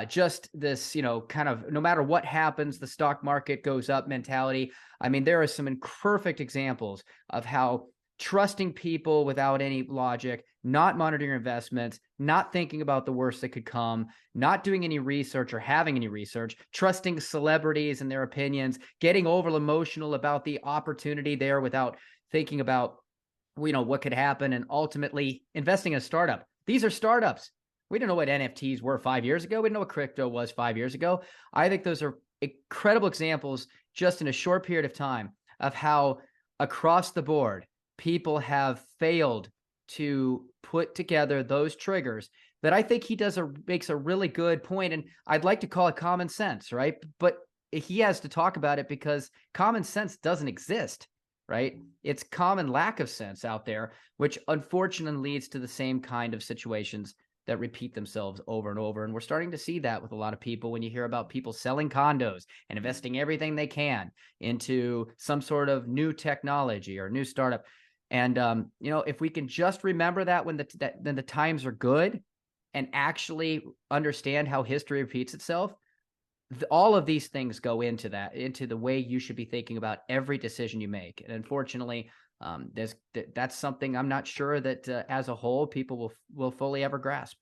just this, kind of no matter what happens, the stock market goes up mentality. I mean, there are some perfect examples of how trusting people without any logic, not monitoring your investments, not thinking about the worst that could come, not doing any research or having any research, trusting celebrities and their opinions, getting over emotional about the opportunity there without thinking about, what could happen, and ultimately investing in a startup. These are startups. We didn't know what NFTs were 5 years ago. We didn't know what crypto was 5 years ago. I think those are incredible examples just in a short period of time of how across the board, people have failed to put together those triggers that I think he makes a really good point. And I'd like to call it common sense, right? But he has to talk about it because common sense doesn't exist, right? It's common lack of sense out there, which unfortunately leads to the same kind of situations that repeat themselves over and over. And we're starting to see that with a lot of people when you hear about people selling condos and investing everything they can into some sort of new technology or new startup. And, if we can just remember that when the times are good and actually understand how history repeats itself, all of these things go into the way you should be thinking about every decision you make. And unfortunately, that's something I'm not sure that as a whole, people will fully ever grasp.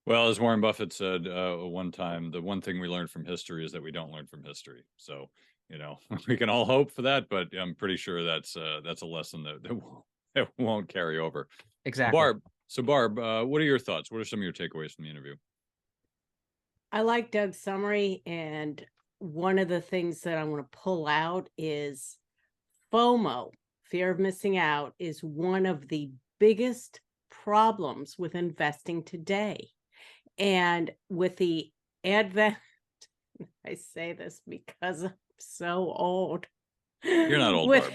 Well, as Warren Buffett said one time, the one thing we learn from history is that we don't learn from history. So, we can all hope for that, but I'm pretty sure that's a lesson that won't carry over. Exactly. Barb, what are your thoughts? What are some of your takeaways from the interview? I like Doug's summary, and one of the things that I want to pull out is FOMO, fear of missing out, is one of the biggest problems with investing today. And with the advent, I say this because I'm so old. You're not old, Barb.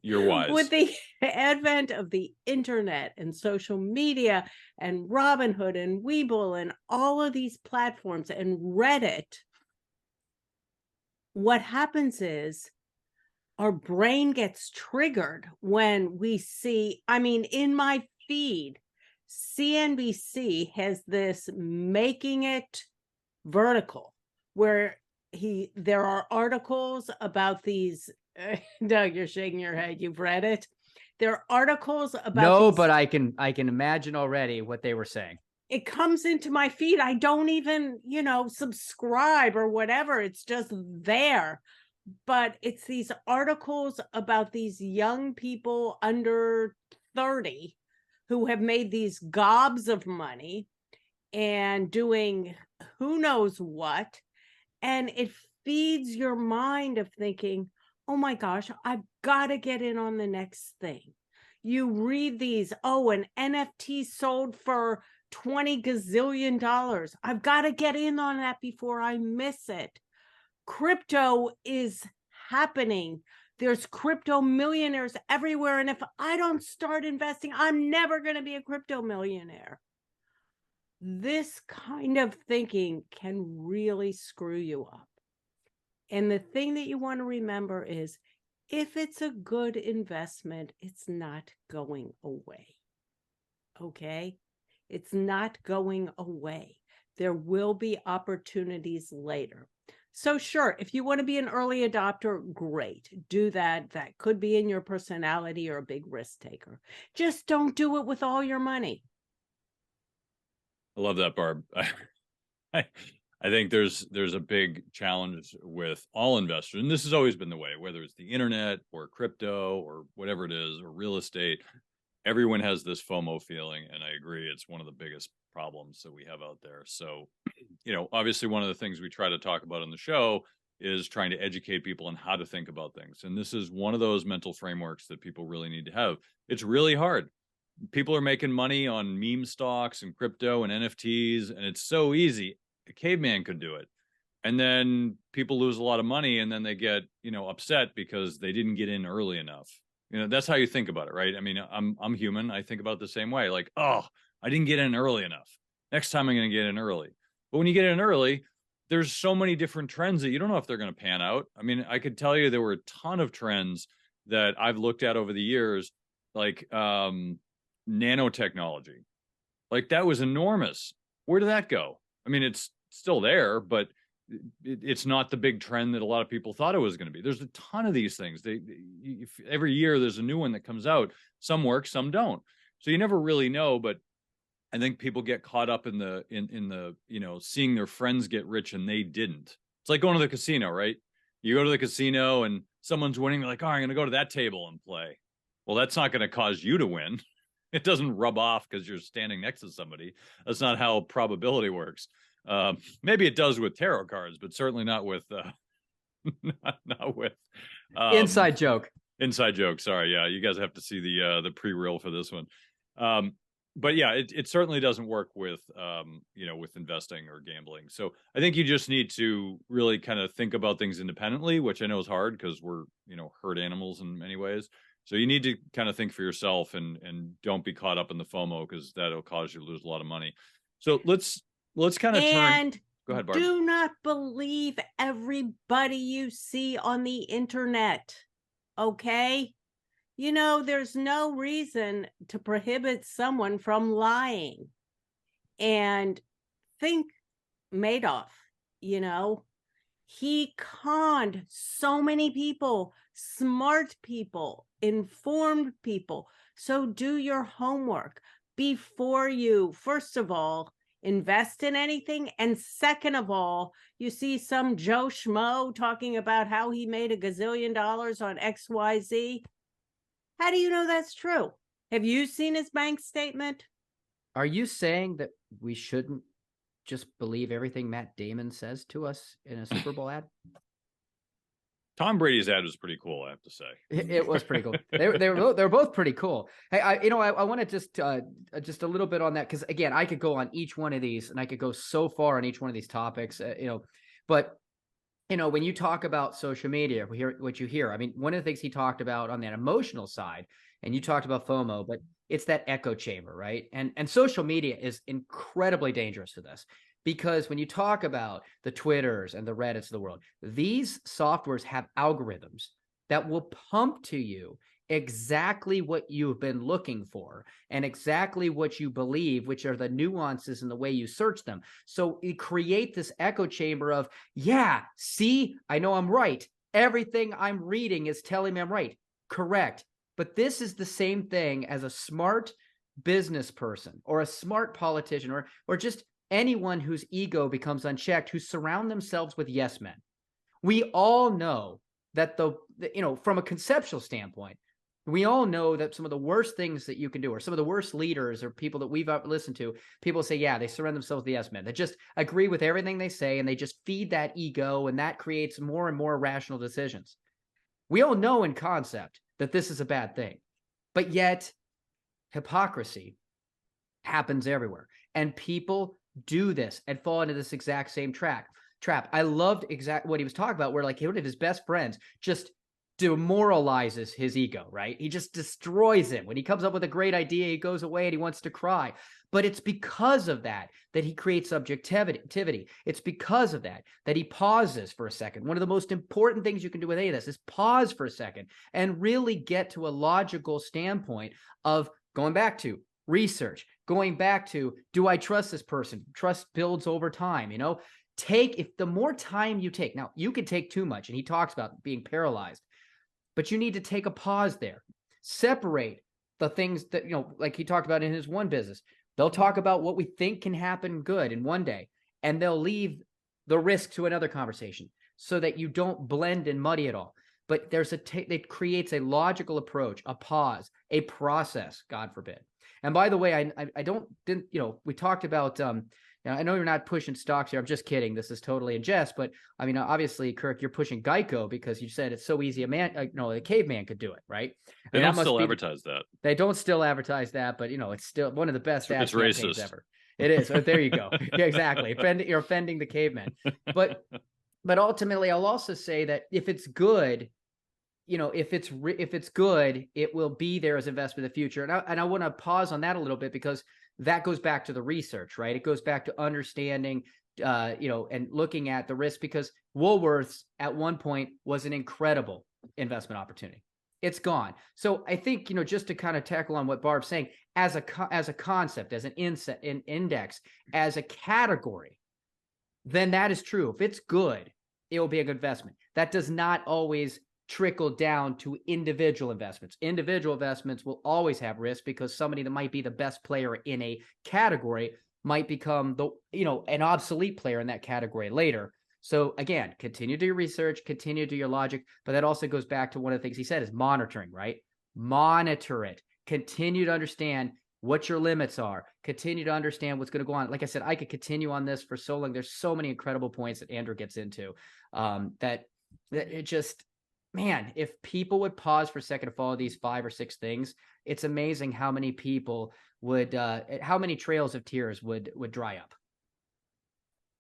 You're wise. With the advent of the internet and social media and Robinhood and Webull and all of these platforms and Reddit, what happens is our brain gets triggered when we see, in my feed, CNBC has this making it vertical where there are articles about these. Doug, you're shaking your head. You've read it. There are articles about but I can imagine already what they were saying. It comes into my feed. I don't even, subscribe or whatever. It's just there. But it's these articles about these young people under 30 who have made these gobs of money and doing who knows what. And it feeds your mind of thinking, oh my gosh, I've got to get in on the next thing. You read these, an NFT sold for $20 gazillion. I've got to get in on that before I miss it. Crypto is happening. There's crypto millionaires everywhere. And if I don't start investing, I'm never going to be a crypto millionaire. This kind of thinking can really screw you up. And the thing that you want to remember is, if it's a good investment, it's not going away. Okay? It's not going away. There will be opportunities later. So sure, if you want to be an early adopter, great. Do that. That could be in your personality or a big risk taker. Just don't do it with all your money. I love that, Barb. I think there's a big challenge with all investors, and this has always been the way, whether it's the internet or crypto or whatever it is, or real estate. Everyone has this FOMO feeling, and I agree, it's one of the biggest problems that we have out there. So, obviously one of the things we try to talk about on the show is trying to educate people on how to think about things. And this is one of those mental frameworks that people really need to have. It's really hard. People are making money on meme stocks and crypto and NFTs, and it's so easy. A caveman could do it. And then people lose a lot of money, and then they get, upset because they didn't get in early enough. That's how you think about it, right? I mean, I'm human. I think about it the same way. Like, oh, I didn't get in early enough. Next time I'm going to get in early. But when you get in early, there's so many different trends that you don't know if they're going to pan out. I mean, I could tell you there were a ton of trends that I've looked at over the years, like nanotechnology. Like, that was enormous. Where did that go? I mean, it's still there, but it's not the big trend that a lot of people thought it was going to be. There's a ton of these things. Every year there's a new one that comes out. Some work, some don't. So you never really know. But I think people get caught up in the seeing their friends get rich and they didn't. It's like going to the casino, right? You go to the casino and someone's winning. They're like, oh, I'm going to go to that table and play. Well, that's not going to cause you to win. It doesn't rub off because you're standing next to somebody. That's not how probability works. Maybe it does with tarot cards, but certainly not with not with inside joke. Inside joke. Sorry, yeah, you guys have to see the pre-reel for this one. But yeah, it certainly doesn't work with with investing or gambling. So I think you just need to really kind of think about things independently, which I know is hard because we're herd animals in many ways. So you need to kind of think for yourself and don't be caught up in the FOMO, because that'll cause you to lose a lot of money. So let's kind of turn. Go ahead, Barb. Do not believe everybody you see on the internet. Okay? There's no reason to prohibit someone from lying. And think Madoff, he conned so many people, smart people, informed people. So do your homework before you, first of all, invest in anything. And second of all, you see some Joe Schmo talking about how he made $1 gazillion on XYZ. How do you know that's true? Have you seen his bank statement? Are you saying that we shouldn't just believe everything Matt Damon says to us in a Super Bowl ad? Tom Brady's ad was pretty cool, I have to say. It was pretty cool. They're both pretty cool. Hey, I want to just a little bit on that, because again, I could go on each one of these, and I could go so far on each one of these topics. But when you talk about social media, we hear what you hear. I mean, one of the things he talked about on that emotional side, and you talked about FOMO, but it's that echo chamber, right? And social media is incredibly dangerous to this. Because when you talk about the Twitters and the Reddits of the world, these softwares have algorithms that will pump to you exactly what you've been looking for and exactly what you believe, which are the nuances in the way you search them. So you create this echo chamber of, yeah, see, I know I'm right. Everything I'm reading is telling me I'm right. Correct. But this is the same thing as a smart business person or a smart politician or just anyone whose ego becomes unchecked, who surround themselves with yes men. We all know that from a conceptual standpoint, we all know that some of the worst things that you can do, or some of the worst leaders or people that we've listened to, people say, yeah, they surround themselves with yes men. They just agree with everything they say, and they just feed that ego, and that creates more and more rational decisions. We all know in concept that this is a bad thing, but yet hypocrisy happens everywhere. And people do this and fall into this exact same trap. I loved exactly what he was talking about, where like one of his best friends just demoralizes his ego, right? He just destroys him. When he comes up with a great idea, he goes away and he wants to cry. But it's because of that he creates subjectivity. It's because of that he pauses for a second. One of the most important things you can do with any of this is pause for a second and really get to a logical standpoint of going back to research, going back to, do I trust this person? Trust builds over time, you know? If the more time you take, now you can take too much, and he talks about being paralyzed, but you need to take a pause there. Separate the things that, you know, like he talked about in his one business. They'll talk about what we think can happen good in one day, and they'll leave the risk to another conversation so that you don't blend and muddy it all. But there's it creates a logical approach, a pause, a process, God forbid. And by the way, didn't, you know, we talked about, I know you're not pushing stocks here. I'm just kidding. This is totally in jest. But I mean, obviously, Kirk, you're pushing Geico because you said it's so easy. A caveman could do it, right? They don't still advertise that. They don't still advertise that, but you know, it's still one of the best ad campaigns ever. It is. So there you go. Yeah, exactly. You're offending the caveman. But ultimately, I'll also say that if it's good, you know, if it's good, it will be there as investment in the future. And I want to pause on that a little bit, because that goes back to the research, right? It goes back to understanding, and looking at the risk, because Woolworths at one point was an incredible investment opportunity. It's gone. So I think, you know, just to kind of tackle on what Barb's saying, as a concept, as an index, as a category, then that is true. If it's good, it will be a good investment. That does not always trickle down to individual investments. Individual investments will always have risk, because somebody that might be the best player in a category might become an obsolete player in that category later. So again, continue to do your research, continue to do your logic, but that also goes back to one of the things he said is monitoring, right? Monitor it. Continue to understand what your limits are. Continue to understand what's going to go on. Like I said, I could continue on this for so long. There's so many incredible points that Andrew gets into that it just, man, if people would pause for a second to follow these 5 or 6 things, it's amazing how many people would, how many trails of tears would dry up.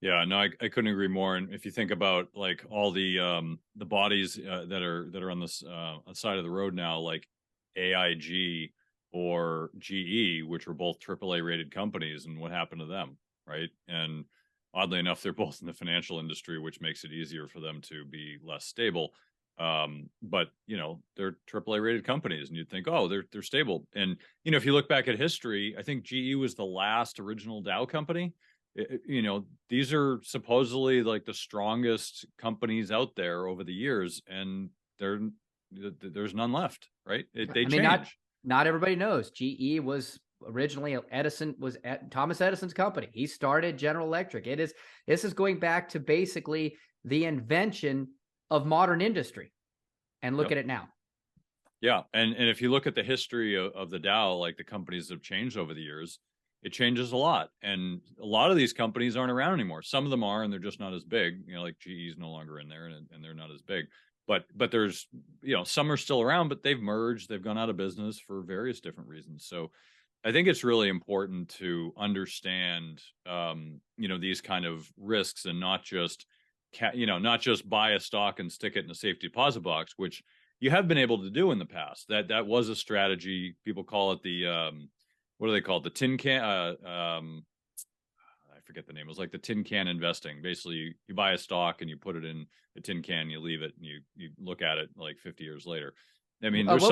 Yeah, no, I couldn't agree more. And if you think about like all the bodies that are on this side of the road now, like AIG or GE, which were both AAA rated companies, and what happened to them, right? And oddly enough, they're both in the financial industry, which makes it easier for them to be less stable. But you know, they're AAA rated companies, and you'd think, oh, they're stable. And you know, if you look back at history, I think GE was the last original Dow company. You know, these are supposedly like the strongest companies out there over the years, and there's none left, right? They change. Not everybody knows GE was originally Thomas Edison's company. He started General Electric. This is going back to basically the invention of modern industry, and look at it now. Yeah, and if you look at the history of the Dow, like the companies have changed over the years. It changes a lot, and a lot of these companies aren't around anymore. Some of them are, and they're just not as big. You know, like GE is no longer in there, and they're not as big. But there's, you know, some are still around, but they've merged, they've gone out of business for various different reasons. So I think it's really important to understand, these kind of risks, and not just, not just buy a stock and stick it in a safe deposit box, which you have been able to do in the past. That was a strategy. People call it the what do they call it? The tin can. I forget the name. It was like the tin can investing. Basically, you buy a stock and you put it in a tin can, you leave it, and you look at it like 50 years later. I mean, what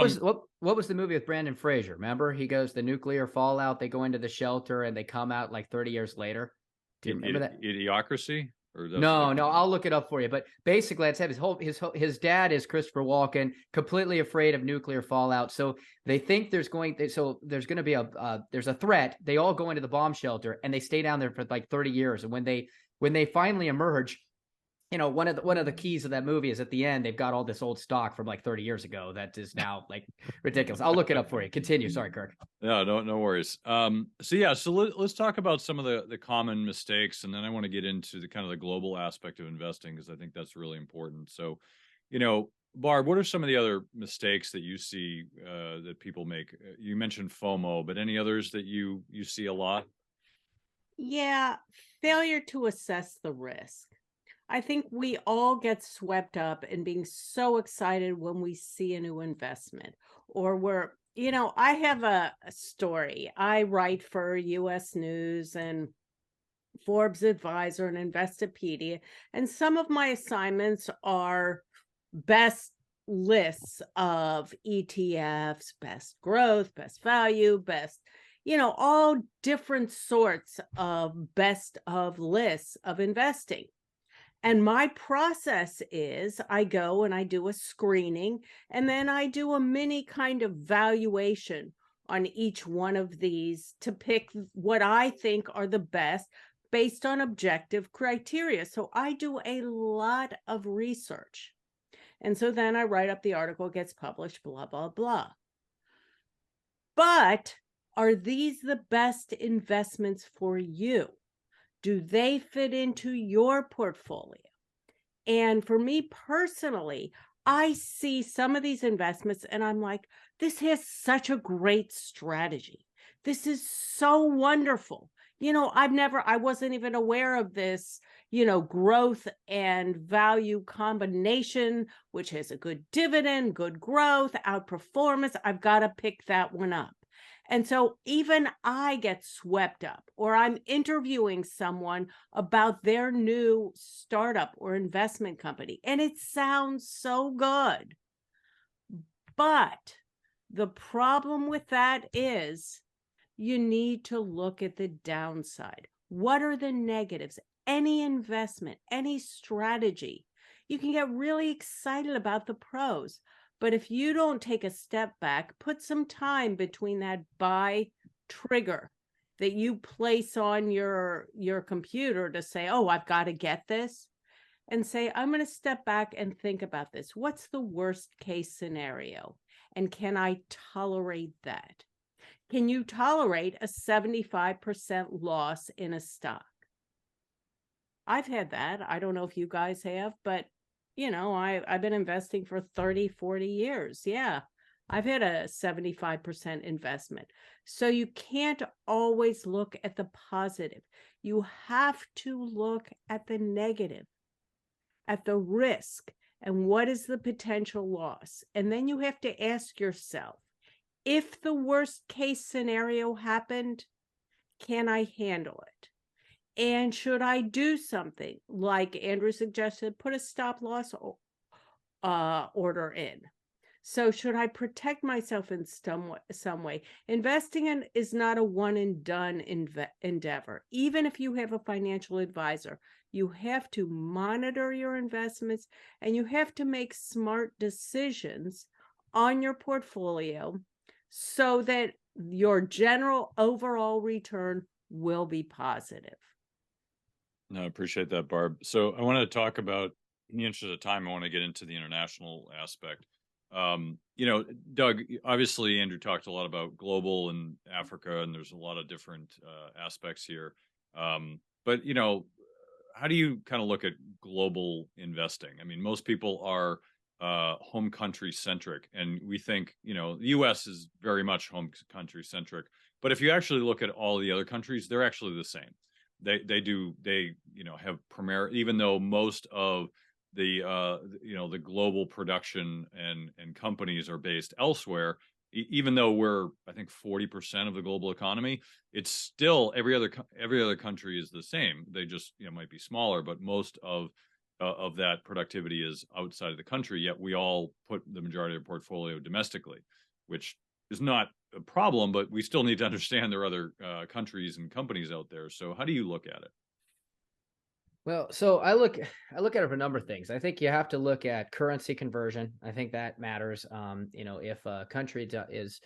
was the movie with Brandon Fraser? Remember, he goes the nuclear fallout. They go into the shelter and they come out like 30 years later. Do you remember that? Idiocracy? No, I'll look it up for you. But basically, I'd say his dad is Christopher Walken, completely afraid of nuclear fallout. So they think there's going to be there's a threat. They all go into the bomb shelter and they stay down there for like 30 years. And when they finally emerge, you know, one of the keys of that movie is at the end, they've got all this old stock from like 30 years ago that is now like ridiculous. I'll look it up for you. Continue. Sorry, Kirk. No worries. So let's talk about some of the common mistakes, and then I want to get into the kind of the global aspect of investing, because I think that's really important. So, you know, Barb, what are some of the other mistakes that you see that people make? You mentioned FOMO, but any others that you see a lot? Yeah, failure to assess the risk. I think we all get swept up in being so excited when we see a new investment, or I have a story. I write for US News and Forbes Advisor and Investopedia, and some of my assignments are best lists of ETFs, best growth, best value, best, all different sorts of best of lists of investing. And my process is I go and I do a screening, and then I do a mini kind of valuation on each one of these to pick what I think are the best based on objective criteria. So I do a lot of research. And so then I write up the article, gets published, blah, blah, blah. But are these the best investments for you? Do they fit into your portfolio? And for me personally, I see some of these investments and I'm like, this has such a great strategy. This is so wonderful. I wasn't even aware of this, growth and value combination, which has a good dividend, good growth, outperformance. I've got to pick that one up. And so even I get swept up, or I'm interviewing someone about their new startup or investment company, and it sounds so good. But the problem with that is you need to look at the downside. What are the negatives? Any investment, any strategy, you can get really excited about the pros. But if you don't take a step back, put some time between that buy trigger that you place on your computer to say, oh, I've got to get this, and say, I'm going to step back and think about this. What's the worst case scenario? And can I tolerate that? Can you tolerate a 75% loss in a stock? I've had that. I don't know if you guys have, but I've been investing for 30, 40 years. Yeah, I've had a 75% investment. So you can't always look at the positive. You have to look at the negative, at the risk, and what is the potential loss. And then you have to ask yourself, if the worst case scenario happened, can I handle it? And should I do something like Andrew suggested, put a stop loss order in? So should I protect myself in some way? Investing is not a one and done endeavor. Even if you have a financial advisor, you have to monitor your investments and you have to make smart decisions on your portfolio so that your general overall return will be positive. No, I appreciate that, Barb. So I want to talk about, in the interest of time, I want to get into the international aspect. Doug, obviously Andrew talked a lot about global and Africa, and there's a lot of different aspects here. But how do you kind of look at global investing? I mean, most people are home country centric, and we think, the US is very much home country centric. But if you actually look at all the other countries, they're actually the same. They have even though most of the global production and companies are based elsewhere, even though we're, I think, 40% of the global economy, it's still every other country is the same. They just might be smaller, but most of that productivity is outside of the country. Yet we all put the majority of the portfolio domestically, which is not a problem, but we still need to understand there are other countries and companies out there. So how do you look at it? Well, so I look at it for a number of things. I think you have to look at currency conversion. I think that matters. If a country is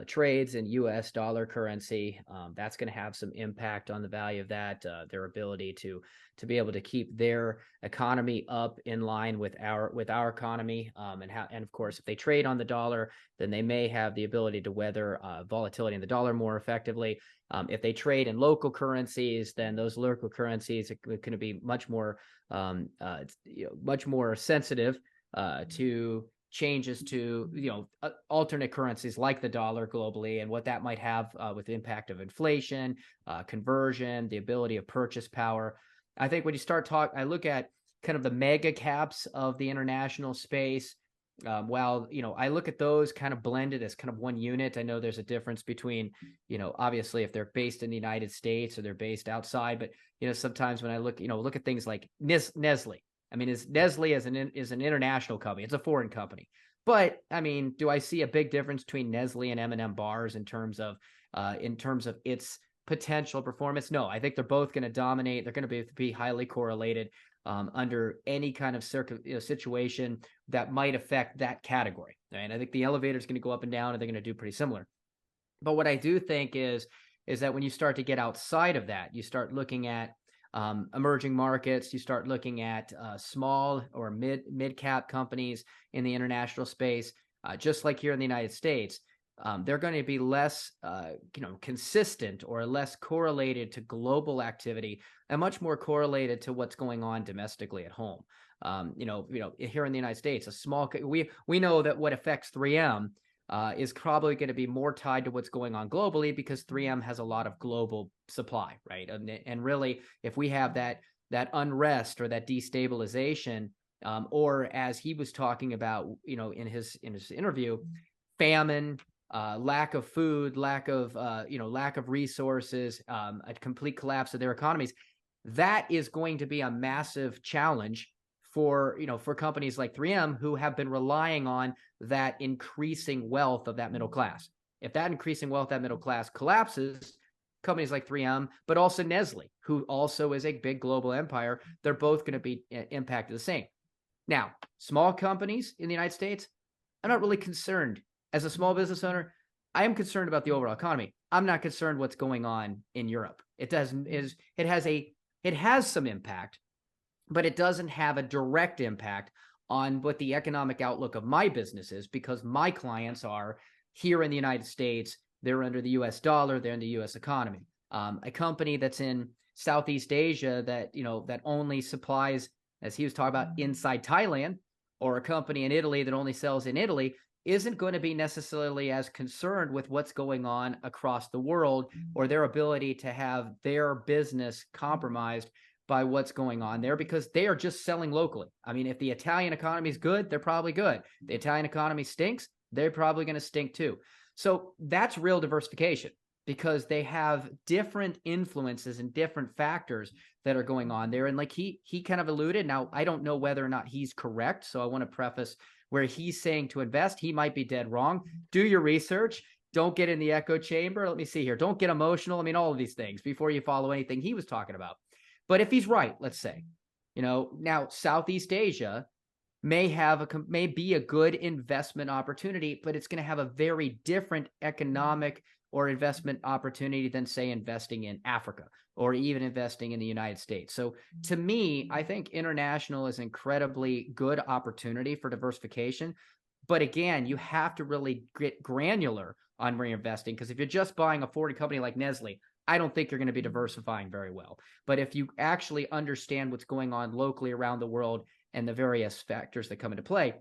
trades in U.S. dollar currency, that's going to have some impact on the value of that, their ability to be able to keep their economy up in line with our economy, and of course, if they trade on the dollar, then they may have the ability to weather volatility in the dollar more effectively. If they trade in local currencies, then those local currencies are going to be much more sensitive to changes to, alternate currencies like the dollar globally and what that might have with the impact of inflation, conversion, the ability of purchase power. I think when you start I look at kind of the mega caps of the international space. While, I look at those kind of blended as kind of one unit. I know there's a difference between, obviously if they're based in the United States or they're based outside, but, sometimes when I look at things like Nestle. I mean, Nestle is an international company. It's a foreign company. But I mean, do I see a big difference between Nestle and M&M bars in terms of its potential performance? No, I think they're both going to dominate. They're going to be highly correlated under any kind of situation that might affect that category. And I think the elevator is going to go up and down, and they're going to do pretty similar. But what I do think is that when you start to get outside of that, you start looking at emerging markets, you start looking at small or mid cap companies in the international space, just like here in the United States. They're going to be less, consistent or less correlated to global activity and much more correlated to what's going on domestically at home. Here in the United States, we know that what affects 3M is probably going to be more tied to what's going on globally because 3M has a lot of global supply, right? And really, if we have that unrest or that destabilization, or as he was talking about, in his interview, famine, lack of food, lack of resources, a complete collapse of their economies, that is going to be a massive challenge for companies like 3M who have been relying on that increasing wealth of that middle class. If that increasing wealth, that middle class collapses, companies like 3M, but also Nestle, who also is a big global empire, they're both going to be impacted the same. Now, small companies in the United States, I'm not really concerned. As a small business owner, I am concerned about the overall economy. I'm not concerned what's going on in Europe. It has some impact, but it doesn't have a direct impact on what the economic outlook of my business is, because my clients are here in the United States. They're under the US dollar, they're in the US economy. A company that's in Southeast Asia that only supplies, as he was talking about, inside Thailand, or a company in Italy that only sells in Italy, isn't going to be necessarily as concerned with what's going on across the world or their ability to have their business compromised by what's going on there, because they are just selling locally. I mean, if the Italian economy is good, they're probably good. The Italian economy stinks, they're probably going to stink too. So that's real diversification, because they have different influences and different factors that are going on there. And like he kind of alluded, now I don't know whether or not he's correct, so I want to preface where he's saying to invest, he might be dead wrong. Do your research. Don't get in the echo chamber. Let me see here. Don't get emotional. I mean, all of these things before you follow anything he was talking about. But if he's right, let's say, now Southeast Asia may be a good investment opportunity, but it's going to have a very different economic or investment opportunity than, say, investing in Africa or even investing in the United States. So to me, I think international is an incredibly good opportunity for diversification. But again, you have to really get granular on where you're investing, because if you're just buying a foreign company like Nestle, I don't think you're going to be diversifying very well. But if you actually understand what's going on locally around the world and the various factors that come into play,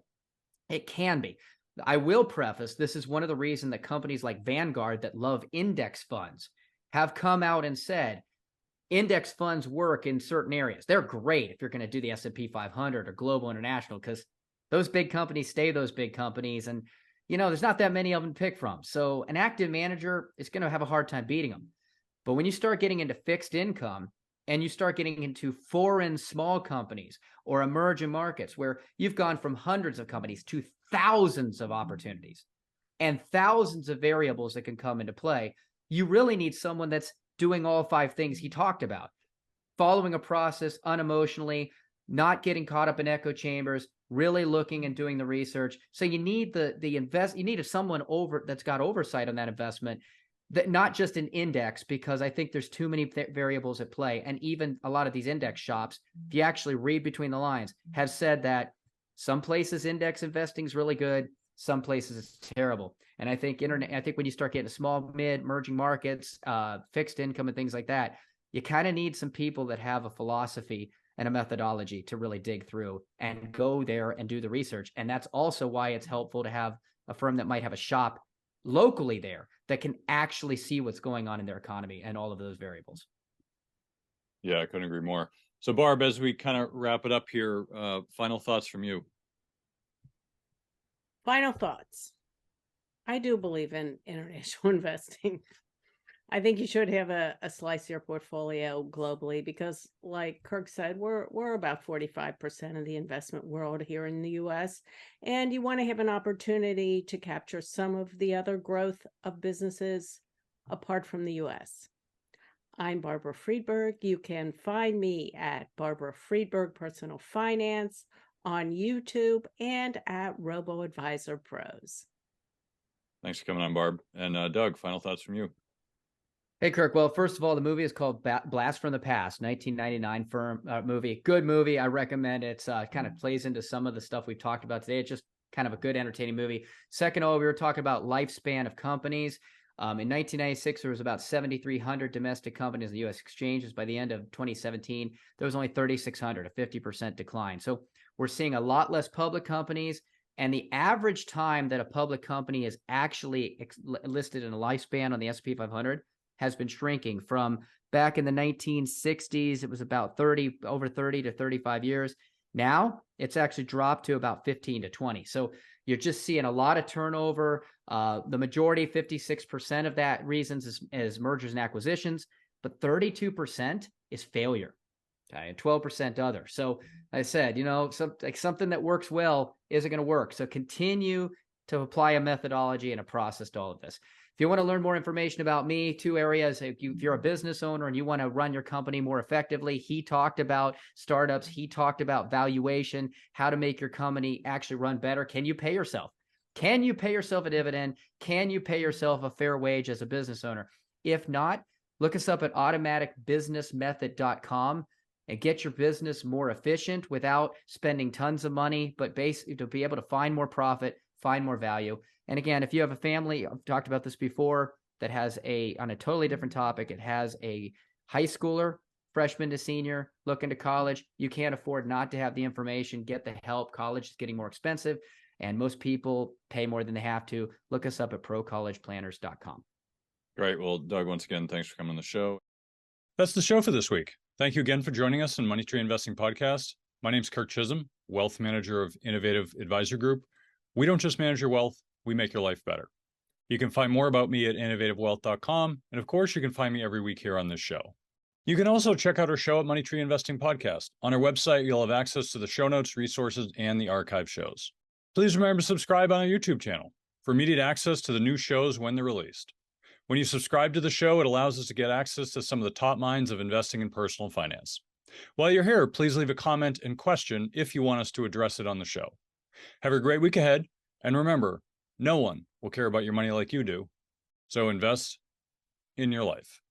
it can be. I will preface, this is one of the reasons that companies like Vanguard that love index funds have come out and said, index funds work in certain areas. They're great if you're going to do the S&P 500 or global international, because those big companies stay those big companies. And, there's not that many of them to pick from. So an active manager is going to have a hard time beating them. But when you start getting into fixed income and you start getting into foreign small companies or emerging markets where you've gone from hundreds of companies to thousands of opportunities and thousands of variables that can come into play, you really need someone that's doing all 5 things he talked about, following a process unemotionally, not getting caught up in echo chambers, really looking and doing the research. So you need you need someone that's got oversight on that investment, that not just an index, because I think there's too many variables at play. And even a lot of these index shops, if you actually read between the lines, have said that some places index investing is really good, some places it's terrible. And I think when you start getting to small, mid, emerging markets, fixed income and things like that, you kind of need some people that have a philosophy and a methodology to really dig through and go there and do the research. And that's also why it's helpful to have a firm that might have a shop locally there that can actually see what's going on in their economy and all of those variables. Yeah, I couldn't agree more. So Barb, as we kind of wrap it up here, final thoughts from you. Final thoughts. I do believe in international investing. I think you should have a slice of your portfolio globally because, like Kirk said, we're about 45% of the investment world here in the US. And you want to have an opportunity to capture some of the other growth of businesses apart from the US. I'm Barbara Friedberg. You can find me at Barbara Friedberg Personal Finance on YouTube and at Robo Advisor Pros. Thanks for coming on, Barb. And Doug, final thoughts from you. Hey, Kirk. Well, first of all, the movie is called Blast from the Past, 1999 movie. Good movie. I recommend it. It's kind of plays into some of the stuff we've talked about today. It's just kind of a good, entertaining movie. Second of all, we were talking about lifespan of companies. In 1996, there was about 7,300 domestic companies in the U.S. exchanges. By the end of 2017, there was only 3,600, a 50% decline. So we're seeing a lot less public companies. And the average time that a public company is actually listed in a lifespan on the S&P 500 has been shrinking from back in the 1960s. It was about over 30 to 35 years. Now it's actually dropped to about 15 to 20. So you're just seeing a lot of turnover. The majority, 56% of that reasons is mergers and acquisitions, but 32% is failure. Okay, and 12% other. So I said, something that works well isn't going to work. So continue to apply a methodology and a process to all of this. If you want to learn more information about me, 2 areas. If you're a business owner and you want to run your company more effectively, he talked about startups. He talked about valuation, how to make your company actually run better. Can you pay yourself? Can you pay yourself a dividend? Can you pay yourself a fair wage as a business owner? If not, look us up at automaticbusinessmethod.com and get your business more efficient without spending tons of money, but basically to be able to find more profit, find more value. And again, if you have a family, I've talked about this before, that has on a totally different topic, it has a high schooler, freshman to senior, looking to college, you can't afford not to have the information, get the help. College is getting more expensive, and most people pay more than they have to. Look us up at ProCollegePlanners.com. Great. Well, Doug, once again, thanks for coming on the show. That's the show for this week. Thank you again for joining us on Money Tree Investing Podcast. My name's Kirk Chisholm, Wealth Manager of Innovative Advisor Group. We don't just manage your wealth, we make your life better. You can find more about me at innovativewealth.com. And of course, you can find me every week here on this show. You can also check out our show at Money Tree Investing Podcast. On our website, you'll have access to the show notes, resources, and the archive shows. Please remember to subscribe on our YouTube channel for immediate access to the new shows when they're released. When you subscribe to the show, it allows us to get access to some of the top minds of investing in personal finance. While you're here, please leave a comment and question if you want us to address it on the show. Have a great week ahead, and remember, no one will care about your money like you do, so invest in your life.